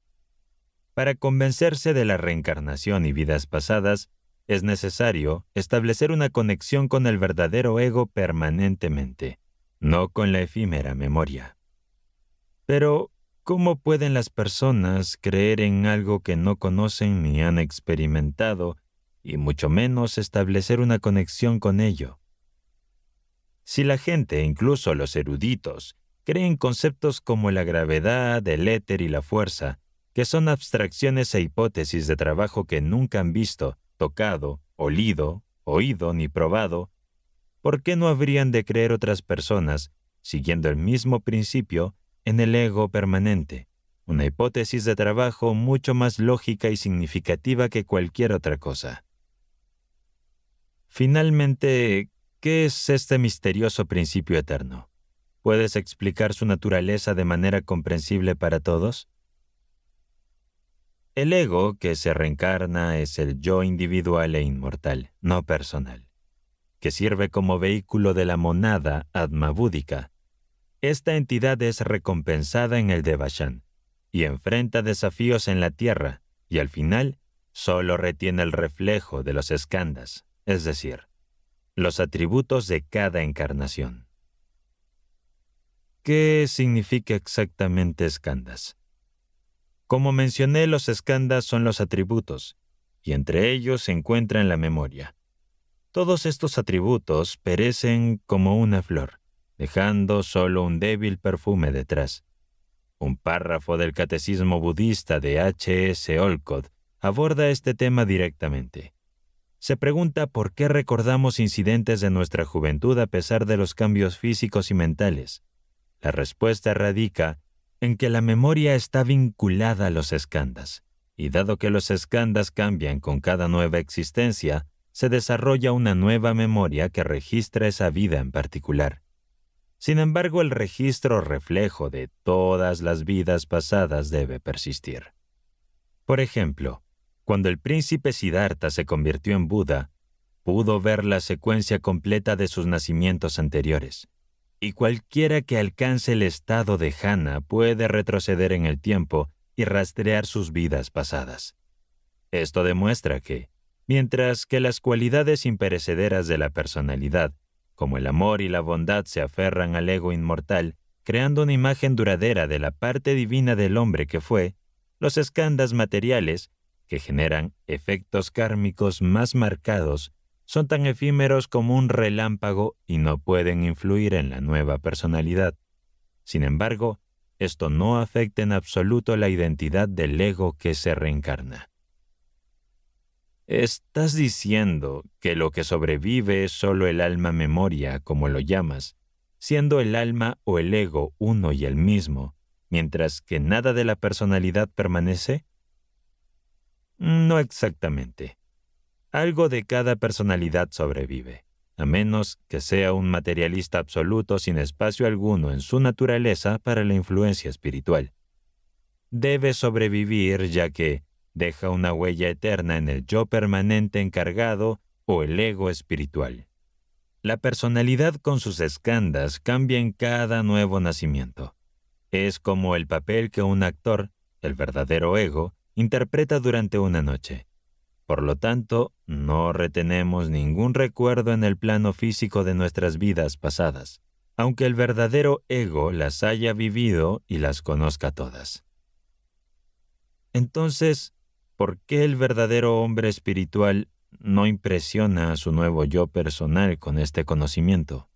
Para convencerse de la reencarnación y vidas pasadas, es necesario establecer una conexión con el verdadero ego permanentemente, no con la efímera memoria. Pero, ¿cómo pueden las personas creer en algo que no conocen ni han experimentado, y mucho menos establecer una conexión con ello? Si la gente, incluso los eruditos, creen conceptos como la gravedad, el éter y la fuerza, que son abstracciones e hipótesis de trabajo que nunca han visto, tocado, olido, oído ni probado, ¿por qué no habrían de creer otras personas, siguiendo el mismo principio, en el ego permanente, una hipótesis de trabajo mucho más lógica y significativa que cualquier otra cosa? Finalmente, ¿qué es este misterioso principio eterno? ¿Puedes explicar su naturaleza de manera comprensible para todos? El ego que se reencarna es el yo individual e inmortal, no personal, que sirve como vehículo de la monada atmabúdica. Esta entidad es recompensada en el Devachan y enfrenta desafíos en la tierra, y al final solo retiene el reflejo de los skandhas, es decir, los atributos de cada encarnación. ¿Qué significa exactamente skandhas? Como mencioné, los skandhas son los atributos, y entre ellos se encuentran la memoria. Todos estos atributos perecen como una flor, dejando solo un débil perfume detrás. Un párrafo del Catecismo Budista de H.S. Olcott aborda este tema directamente. Se pregunta por qué recordamos incidentes de nuestra juventud a pesar de los cambios físicos y mentales. La respuesta radica en que la memoria está vinculada a los skandhas, y dado que los skandhas cambian con cada nueva existencia, se desarrolla una nueva memoria que registra esa vida en particular. Sin embargo, el registro reflejo de todas las vidas pasadas debe persistir. Por ejemplo, cuando el príncipe Siddhartha se convirtió en Buda, pudo ver la secuencia completa de sus nacimientos anteriores, y cualquiera que alcance el estado de jhana puede retroceder en el tiempo y rastrear sus vidas pasadas. Esto demuestra que, mientras que las cualidades imperecederas de la personalidad, como el amor y la bondad, se aferran al ego inmortal, creando una imagen duradera de la parte divina del hombre que fue, los skandhas materiales, que generan efectos kármicos más marcados, son tan efímeros como un relámpago y no pueden influir en la nueva personalidad. Sin embargo, esto no afecta en absoluto la identidad del ego que se reencarna. ¿Estás diciendo que lo que sobrevive es solo el alma memoria, como lo llamas, siendo el alma o el ego uno y el mismo, mientras que nada de la personalidad permanece? No exactamente. Algo de cada personalidad sobrevive, a menos que sea un materialista absoluto sin espacio alguno en su naturaleza para la influencia espiritual. Debe sobrevivir ya que deja una huella eterna en el yo permanente encargado o el ego espiritual. La personalidad con sus skandhas cambia en cada nuevo nacimiento. Es como el papel que un actor, el verdadero ego, interpreta durante una noche. Por lo tanto, no retenemos ningún recuerdo en el plano físico de nuestras vidas pasadas, aunque el verdadero ego las haya vivido y las conozca todas. Entonces, ¿por qué el verdadero hombre espiritual no impresiona a su nuevo yo personal con este conocimiento.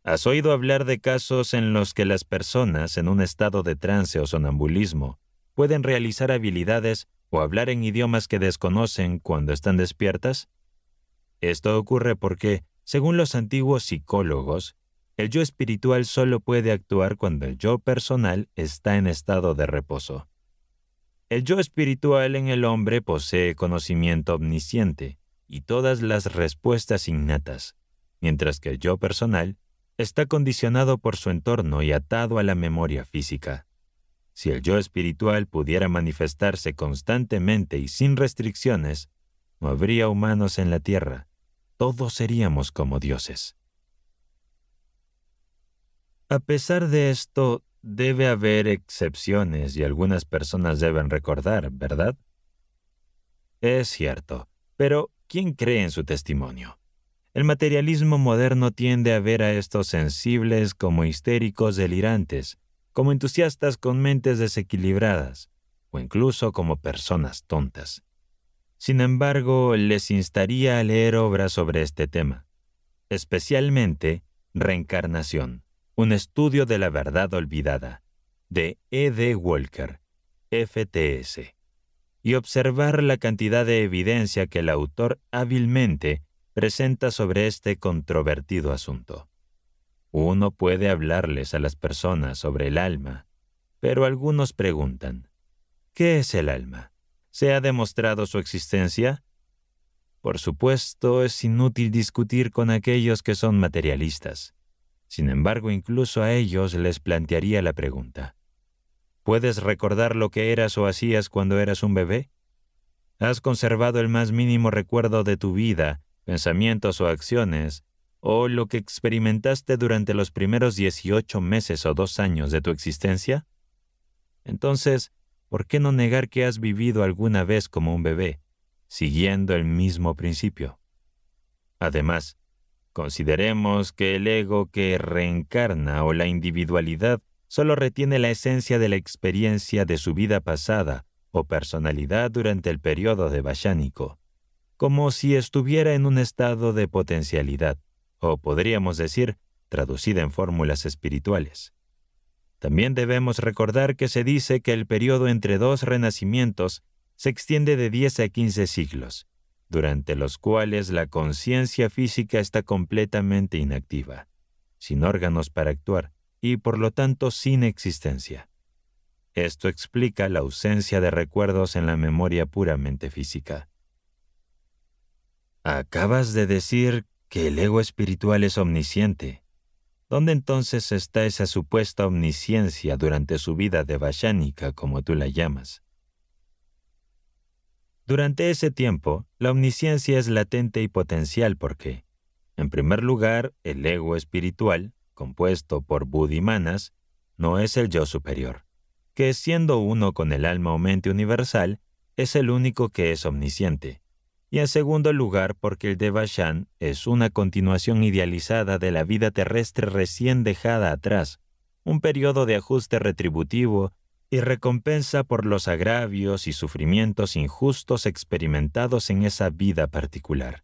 ¿Has oído hablar de casos en los que las personas en un estado de trance o sonambulismo pueden realizar habilidades o hablar en idiomas que desconocen cuando están despiertas? Esto ocurre porque, según los antiguos psicólogos, el yo espiritual solo puede actuar cuando el yo personal está en estado de reposo. El yo espiritual en el hombre posee conocimiento omnisciente y todas las respuestas innatas, mientras que el yo personal está condicionado por su entorno y atado a la memoria física. Si el yo espiritual pudiera manifestarse constantemente y sin restricciones, no habría humanos en la tierra. Todos seríamos como dioses. A pesar de esto, debe haber excepciones y algunas personas deben recordar, ¿verdad? Es cierto, pero ¿quién cree en su testimonio? El materialismo moderno tiende a ver a estos sensibles como histéricos delirantes, como entusiastas con mentes desequilibradas, o incluso como personas tontas. Sin embargo, les instaría a leer obras sobre este tema, especialmente Reencarnación, un estudio de la verdad olvidada, de E.D. Walker, FTS, y observar la cantidad de evidencia que el autor hábilmente presenta sobre este controvertido asunto. Uno puede hablarles a las personas sobre el alma, pero algunos preguntan, ¿qué es el alma? ¿Se ha demostrado su existencia? Por supuesto, es inútil discutir con aquellos que son materialistas. Sin embargo, incluso a ellos les plantearía la pregunta, ¿puedes recordar lo que eras o hacías cuando eras un bebé? ¿Has conservado el más mínimo recuerdo de tu vida, pensamientos o acciones, o lo que experimentaste durante los primeros 18 meses o 2 años de tu existencia? Entonces, ¿por qué no negar que has vivido alguna vez como un bebé, siguiendo el mismo principio? Además, consideremos que el ego que reencarna o la individualidad solo retiene la esencia de la experiencia de su vida pasada o personalidad durante el periodo devachánico, como si estuviera en un estado de potencialidad, o podríamos decir, traducida en fórmulas espirituales. También debemos recordar que se dice que el periodo entre 2 renacimientos se extiende de 10 a 15 siglos, durante los cuales la conciencia física está completamente inactiva, sin órganos para actuar y por lo tanto sin existencia. Esto explica la ausencia de recuerdos en la memoria puramente física. Acabas de decir que el ego espiritual es omnisciente. ¿Dónde entonces está esa supuesta omnisciencia durante su vida devachánica, como tú la llamas? Durante ese tiempo, la omnisciencia es latente y potencial porque, en primer lugar, el ego espiritual, compuesto por buddhimanas, no es el yo superior, que siendo uno con el alma o mente universal, es el único que es omnisciente. Y en segundo lugar, porque el Devachan es una continuación idealizada de la vida terrestre recién dejada atrás, un periodo de ajuste retributivo y recompensa por los agravios y sufrimientos injustos experimentados en esa vida particular.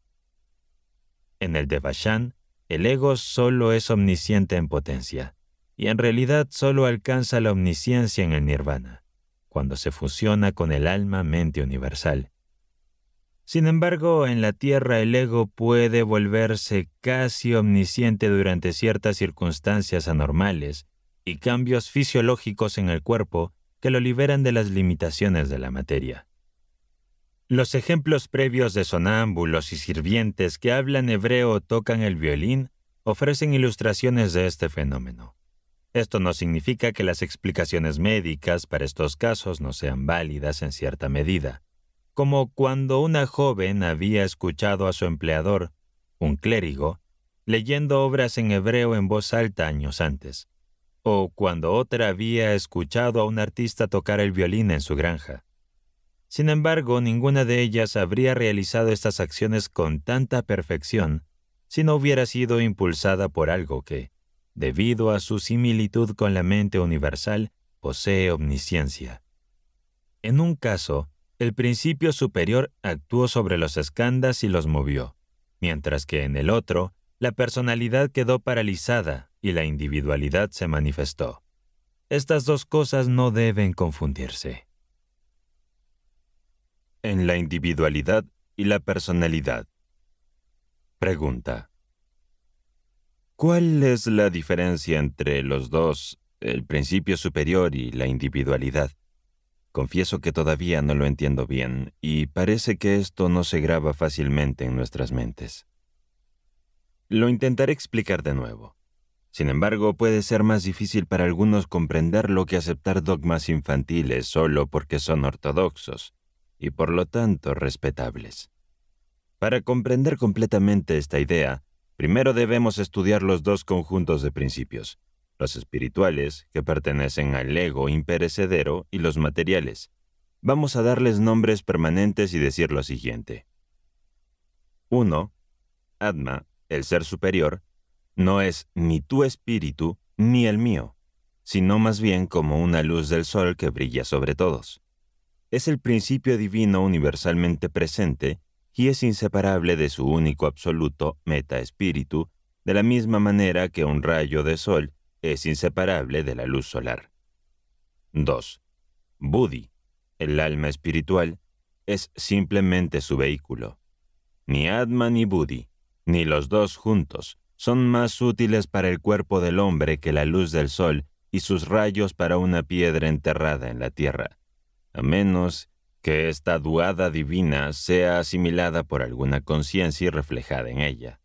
En el Devachan, el ego solo es omnisciente en potencia, y en realidad solo alcanza la omnisciencia en el nirvana, cuando se fusiona con el alma-mente universal. Sin embargo, en la Tierra el ego puede volverse casi omnisciente durante ciertas circunstancias anormales y cambios fisiológicos en el cuerpo que lo liberan de las limitaciones de la materia. Los ejemplos previos de sonámbulos y sirvientes que hablan hebreo o tocan el violín ofrecen ilustraciones de este fenómeno. Esto no significa que las explicaciones médicas para estos casos no sean válidas en cierta medida, como cuando una joven había escuchado a su empleador, un clérigo, leyendo obras en hebreo en voz alta años antes, o cuando otra había escuchado a un artista tocar el violín en su granja. Sin embargo, ninguna de ellas habría realizado estas acciones con tanta perfección si no hubiera sido impulsada por algo que, debido a su similitud con la mente universal, posee omnisciencia. En un caso, El principio superior actuó sobre los skandhas y los movió, mientras que en el otro, la personalidad quedó paralizada y la individualidad se manifestó. Estas dos cosas no deben confundirse. En la individualidad y la personalidad. Pregunta: ¿cuál es la diferencia entre los dos, el principio superior y la individualidad? Confieso que todavía no lo entiendo bien, y parece que esto no se graba fácilmente en nuestras mentes. Lo intentaré explicar de nuevo. Sin embargo, puede ser más difícil para algunos comprenderlo que aceptar dogmas infantiles solo porque son ortodoxos, y por lo tanto respetables. Para comprender completamente esta idea, primero debemos estudiar los dos conjuntos de principios: los espirituales, que pertenecen al ego imperecedero, y los materiales. Vamos a darles nombres permanentes y decir lo siguiente. 1. Atma, el ser superior, no es ni tu espíritu ni el mío, sino más bien como una luz del sol que brilla sobre todos. Es el principio divino universalmente presente y es inseparable de su único absoluto meta-espíritu, de la misma manera que un rayo de sol es inseparable de la luz solar. 2. Buddhi, el alma espiritual, es simplemente su vehículo. Ni Atma ni Buddhi, ni los dos juntos, son más útiles para el cuerpo del hombre que la luz del sol y sus rayos para una piedra enterrada en la tierra, a menos que esta duada divina sea asimilada por alguna conciencia y reflejada en ella.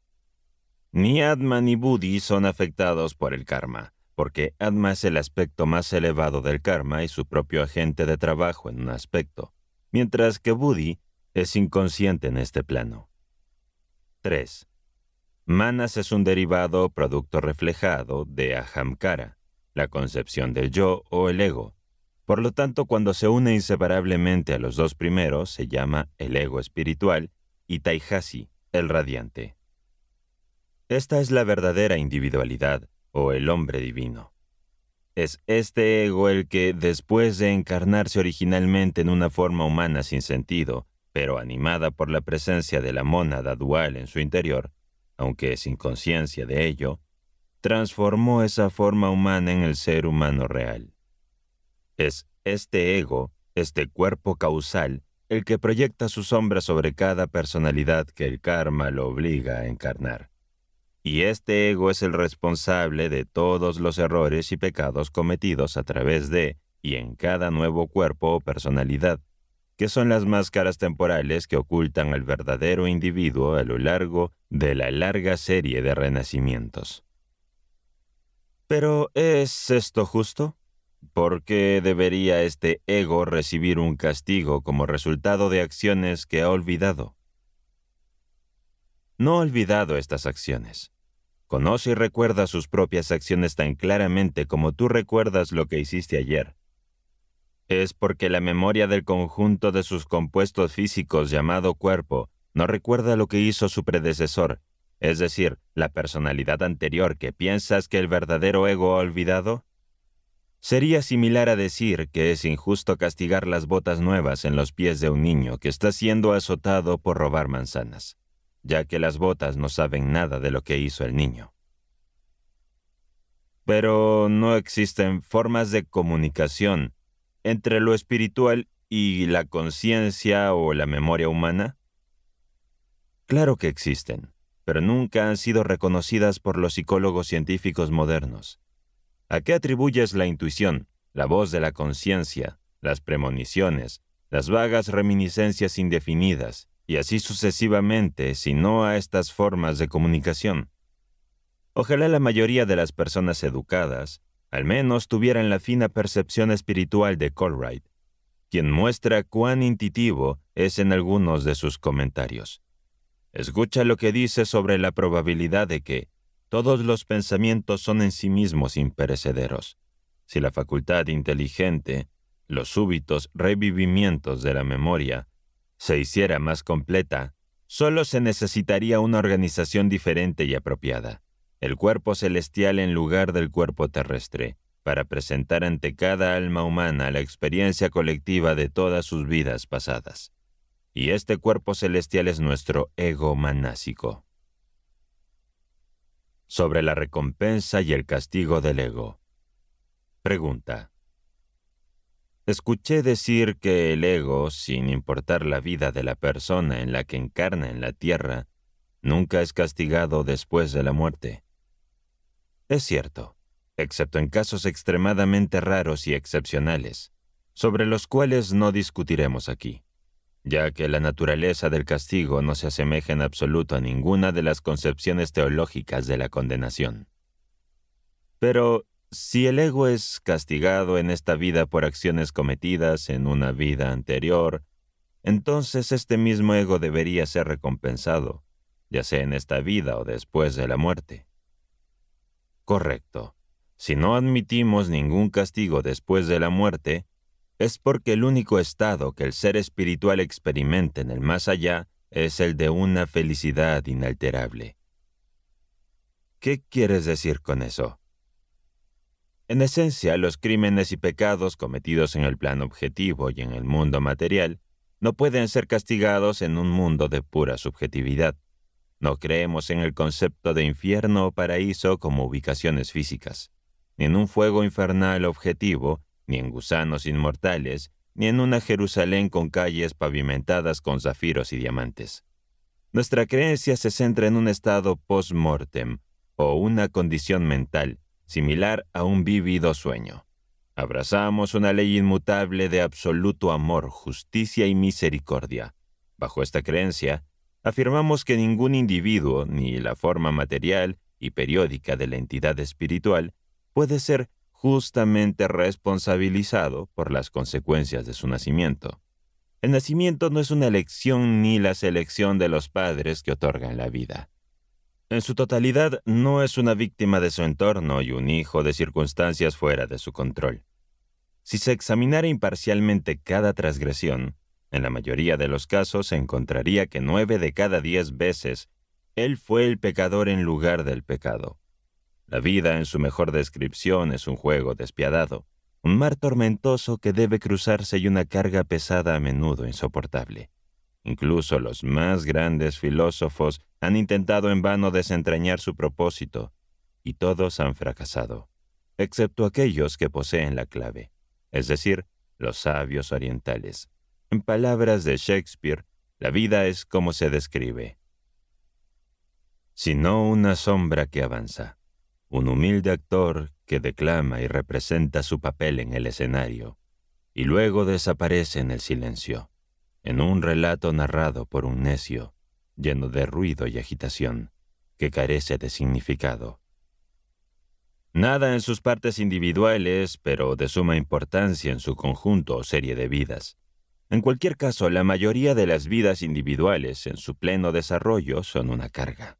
Ni Atma ni Buddhi son afectados por el karma, porque Atma es el aspecto más elevado del karma y su propio agente de trabajo en un aspecto, mientras que Buddhi es inconsciente en este plano. 3. Manas es un derivado o producto reflejado de Ahamkara, la concepción del yo o el ego. Por lo tanto, cuando se une inseparablemente a los dos primeros, se llama el ego espiritual y Taihasi, el radiante. Esta es la verdadera individualidad, o el hombre divino. Es este ego el que, después de encarnarse originalmente en una forma humana sin sentido, pero animada por la presencia de la mónada dual en su interior, aunque sin conciencia de ello, transformó esa forma humana en el ser humano real. Es este ego, este cuerpo causal, el que proyecta su sombra sobre cada personalidad que el karma lo obliga a encarnar. Y este ego es el responsable de todos los errores y pecados cometidos a través de y en cada nuevo cuerpo o personalidad, que son las máscaras temporales que ocultan al verdadero individuo a lo largo de la larga serie de renacimientos. ¿Pero es esto justo? ¿Por qué debería este ego recibir un castigo como resultado de acciones que ha olvidado? No ha olvidado estas acciones. Conoce y recuerda sus propias acciones tan claramente como tú recuerdas lo que hiciste ayer. Es porque la memoria del conjunto de sus compuestos físicos llamado cuerpo no recuerda lo que hizo su predecesor, es decir, la personalidad anterior que piensas que el verdadero ego ha olvidado. Sería similar a decir que es injusto castigar las botas nuevas en los pies de un niño que está siendo azotado por robar manzanas, ya que las botas no saben nada de lo que hizo el niño. Pero no existen formas de comunicación entre lo espiritual y la conciencia o la memoria humana. Claro que existen, pero nunca han sido reconocidas por los psicólogos científicos modernos. ¿A qué atribuyes la intuición, la voz de la conciencia, las premoniciones, las vagas reminiscencias indefinidas, y así sucesivamente, si no a estas formas de comunicación? Ojalá la mayoría de las personas educadas, al menos, tuvieran la fina percepción espiritual de Colwright, quien muestra cuán intuitivo es en algunos de sus comentarios. Escucha lo que dice sobre la probabilidad de que todos los pensamientos son en sí mismos imperecederos. Si la facultad inteligente, los súbitos revivimientos de la memoria, se hiciera más completa, solo se necesitaría una organización diferente y apropiada, el cuerpo celestial en lugar del cuerpo terrestre, para presentar ante cada alma humana la experiencia colectiva de todas sus vidas pasadas. Y este cuerpo celestial es nuestro ego manásico. Sobre la recompensa y el castigo del ego. Pregunta. Escuché decir que el ego, sin importar la vida de la persona en la que encarna en la tierra, nunca es castigado después de la muerte. Es cierto, excepto en casos extremadamente raros y excepcionales, sobre los cuales no discutiremos aquí, ya que la naturaleza del castigo no se asemeja en absoluto a ninguna de las concepciones teológicas de la condenación. Pero si el ego es castigado en esta vida por acciones cometidas en una vida anterior, entonces este mismo ego debería ser recompensado, ya sea en esta vida o después de la muerte. Correcto. Si no admitimos ningún castigo después de la muerte, es porque el único estado que el ser espiritual experimenta en el más allá es el de una felicidad inalterable. ¿Qué quieres decir con eso? En esencia, los crímenes y pecados cometidos en el plano objetivo y en el mundo material no pueden ser castigados en un mundo de pura subjetividad. No creemos en el concepto de infierno o paraíso como ubicaciones físicas, ni en un fuego infernal objetivo, ni en gusanos inmortales, ni en una Jerusalén con calles pavimentadas con zafiros y diamantes. Nuestra creencia se centra en un estado post-mortem o una condición mental similar a un vívido sueño. Abrazamos una ley inmutable de absoluto amor, justicia y misericordia. Bajo esta creencia, afirmamos que ningún individuo, ni la forma material y periódica de la entidad espiritual, puede ser justamente responsabilizado por las consecuencias de su nacimiento. El nacimiento no es una elección ni la selección de los padres que otorgan la vida. En su totalidad, no es una víctima de su entorno y un hijo de circunstancias fuera de su control. Si se examinara imparcialmente cada transgresión, en la mayoría de los casos se encontraría que 9 de cada 10 veces él fue el pecador en lugar del pecado. La vida en su mejor descripción es un juego despiadado, un mar tormentoso que debe cruzarse y una carga pesada a menudo insoportable. Incluso los más grandes filósofos han intentado en vano desentrañar su propósito, y todos han fracasado, excepto aquellos que poseen la clave, es decir, los sabios orientales. En palabras de Shakespeare, la vida es como se describe: sino una sombra que avanza, un humilde actor que declama y representa su papel en el escenario, y luego desaparece en el silencio, en un relato narrado por un necio, lleno de ruido y agitación, que carece de significado. Nada en sus partes individuales, pero de suma importancia en su conjunto o serie de vidas. En cualquier caso, la mayoría de las vidas individuales en su pleno desarrollo son una carga.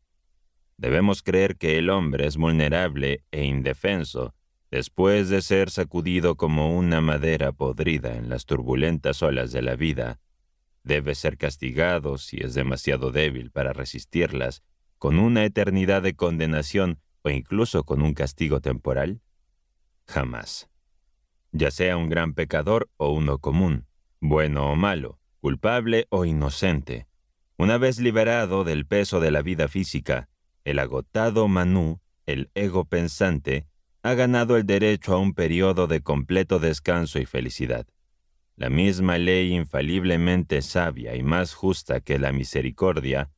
Debemos creer que el hombre es vulnerable e indefenso después de ser sacudido como una madera podrida en las turbulentas olas de la vida. Debe ser castigado si es demasiado débil para resistirlas, con una eternidad de condenación o incluso con un castigo temporal. Jamás. Ya sea un gran pecador o uno común, bueno o malo, culpable o inocente. Una vez liberado del peso de la vida física, el agotado Manu, el ego pensante, ha ganado el derecho a un periodo de completo descanso y felicidad. La misma ley infaliblemente sabia y más justa que la misericordia,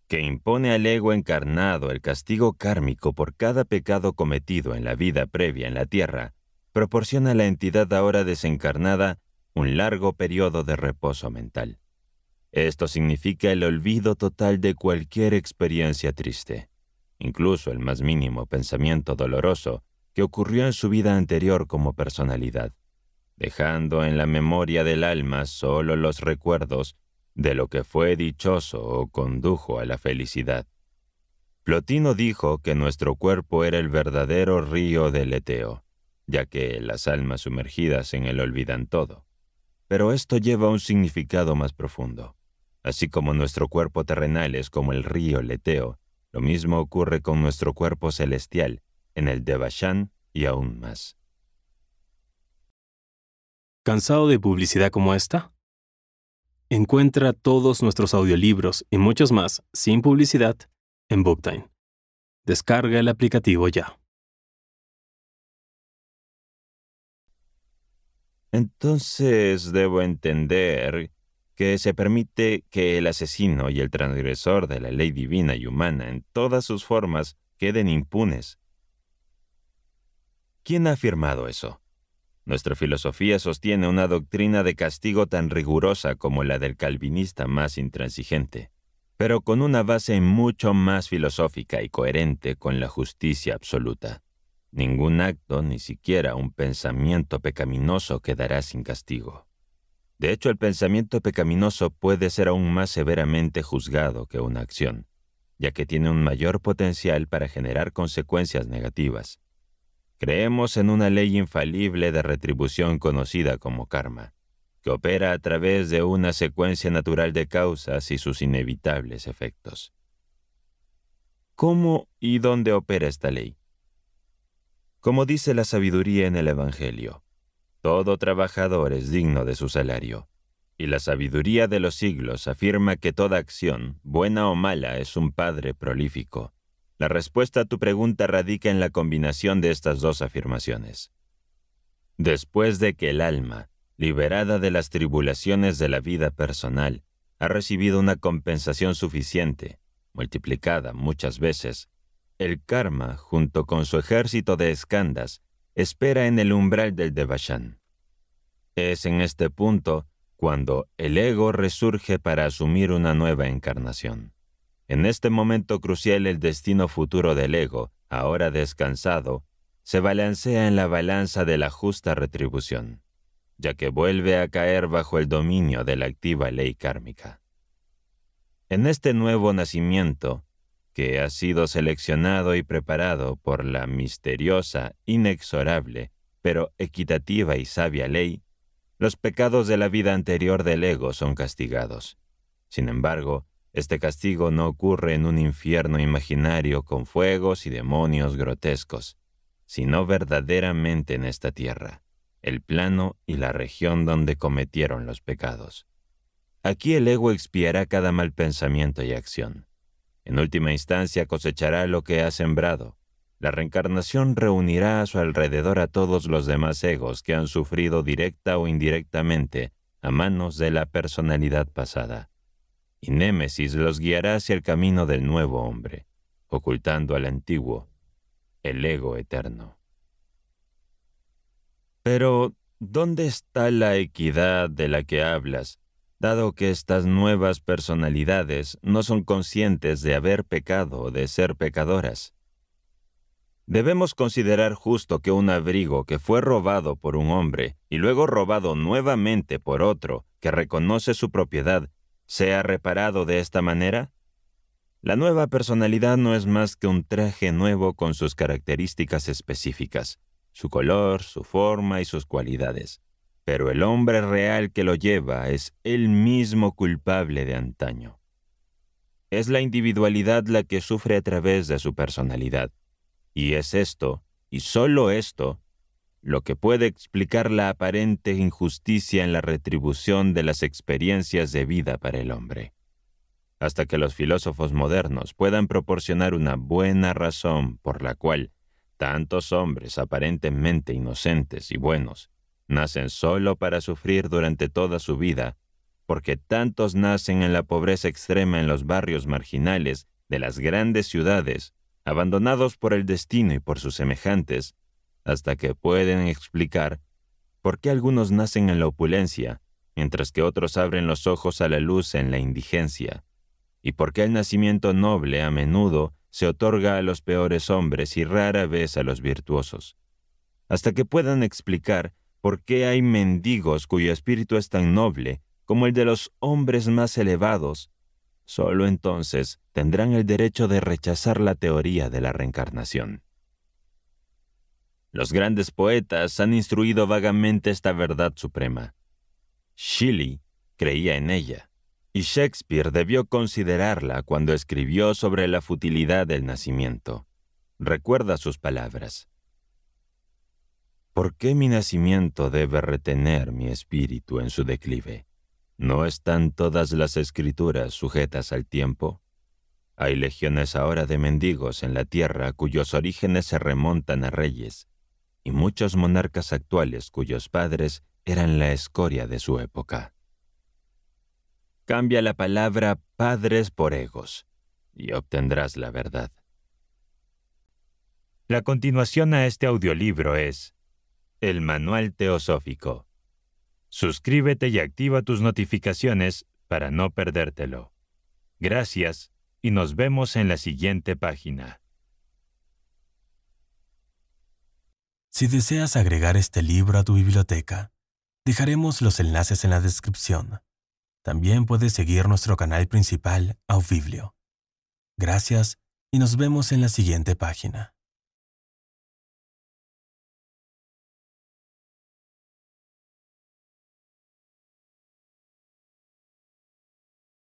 que impone al ego encarnado el castigo kármico por cada pecado cometido en la vida previa en la tierra, proporciona a la entidad ahora desencarnada un largo periodo de reposo mental. Esto significa el olvido total de cualquier experiencia triste, incluso el más mínimo pensamiento doloroso que ocurrió en su vida anterior como personalidad, dejando en la memoria del alma solo los recuerdos de lo que fue dichoso o condujo a la felicidad. Plotino dijo que nuestro cuerpo era el verdadero río del Leteo, ya que las almas sumergidas en él olvidan todo. Pero esto lleva un significado más profundo. Así como nuestro cuerpo terrenal es como el río Leteo, lo mismo ocurre con nuestro cuerpo celestial, en el Devachan y aún más. ¿Cansado de publicidad como esta? Encuentra todos nuestros audiolibros y muchos más sin publicidad en Booktime. Descarga el aplicativo ya. Entonces debo entender que se permite que el asesino y el transgresor de la ley divina y humana en todas sus formas queden impunes. ¿Quién ha afirmado eso? Nuestra filosofía sostiene una doctrina de castigo tan rigurosa como la del calvinista más intransigente, pero con una base mucho más filosófica y coherente con la justicia absoluta. Ningún acto, ni siquiera un pensamiento pecaminoso, quedará sin castigo. De hecho, el pensamiento pecaminoso puede ser aún más severamente juzgado que una acción, ya que tiene un mayor potencial para generar consecuencias negativas. Creemos en una ley infalible de retribución conocida como karma, que opera a través de una secuencia natural de causas y sus inevitables efectos. ¿Cómo y dónde opera esta ley? Como dice la sabiduría en el Evangelio, todo trabajador es digno de su salario, y la sabiduría de los siglos afirma que toda acción, buena o mala, es un padre prolífico. La respuesta a tu pregunta radica en la combinación de estas dos afirmaciones. Después de que el alma, liberada de las tribulaciones de la vida personal, ha recibido una compensación suficiente, multiplicada muchas veces, el karma, junto con su ejército de eskandas, espera en el umbral del Devachan. Es en este punto cuando el ego resurge para asumir una nueva encarnación. En este momento crucial el destino futuro del ego, ahora descansado, se balancea en la balanza de la justa retribución, ya que vuelve a caer bajo el dominio de la activa ley kármica. En este nuevo nacimiento, que ha sido seleccionado y preparado por la misteriosa, inexorable, pero equitativa y sabia ley, los pecados de la vida anterior del ego son castigados. Sin embargo, este castigo no ocurre en un infierno imaginario con fuegos y demonios grotescos, sino verdaderamente en esta tierra, el plano y la región donde cometieron los pecados. Aquí el ego expiará cada mal pensamiento y acción. En última instancia cosechará lo que ha sembrado. La reencarnación reunirá a su alrededor a todos los demás egos que han sufrido directa o indirectamente a manos de la personalidad pasada. Y Némesis los guiará hacia el camino del nuevo hombre, ocultando al antiguo, el ego eterno. Pero, ¿dónde está la equidad de la que hablas, dado que estas nuevas personalidades no son conscientes de haber pecado o de ser pecadoras? Debemos considerar justo que un abrigo que fue robado por un hombre y luego robado nuevamente por otro que reconoce su propiedad sea reparado de esta manera. La nueva personalidad no es más que un traje nuevo con sus características específicas, su color, su forma y sus cualidades. Pero el hombre real que lo lleva es el mismo culpable de antaño. Es la individualidad la que sufre a través de su personalidad. Y es esto, y solo esto, lo que puede explicar la aparente injusticia en la retribución de las experiencias de vida para el hombre. Hasta que los filósofos modernos puedan proporcionar una buena razón por la cual tantos hombres aparentemente inocentes y buenos nacen solo para sufrir durante toda su vida, porque tantos nacen en la pobreza extrema en los barrios marginales de las grandes ciudades, abandonados por el destino y por sus semejantes, hasta que pueden explicar por qué algunos nacen en la opulencia, mientras que otros abren los ojos a la luz en la indigencia, y por qué el nacimiento noble a menudo se otorga a los peores hombres y rara vez a los virtuosos, hasta que puedan explicar por qué hay mendigos cuyo espíritu es tan noble como el de los hombres más elevados. Solo entonces tendrán el derecho de rechazar la teoría de la reencarnación. Los grandes poetas han instruido vagamente esta verdad suprema. Shelley creía en ella, y Shakespeare debió considerarla cuando escribió sobre la futilidad del nacimiento. Recuerda sus palabras. ¿Por qué mi nacimiento debe retener mi espíritu en su declive? ¿No están todas las escrituras sujetas al tiempo? Hay legiones ahora de mendigos en la tierra cuyos orígenes se remontan a reyes, y muchos monarcas actuales cuyos padres eran la escoria de su época. Cambia la palabra padres por egos, y obtendrás la verdad. La continuación a este audiolibro es El Manual Teosófico. Suscríbete y activa tus notificaciones para no perdértelo. Gracias y nos vemos en la siguiente página. Si deseas agregar este libro a tu biblioteca, dejaremos los enlaces en la descripción. También puedes seguir nuestro canal principal, Aubiblio. Gracias y nos vemos en la siguiente página.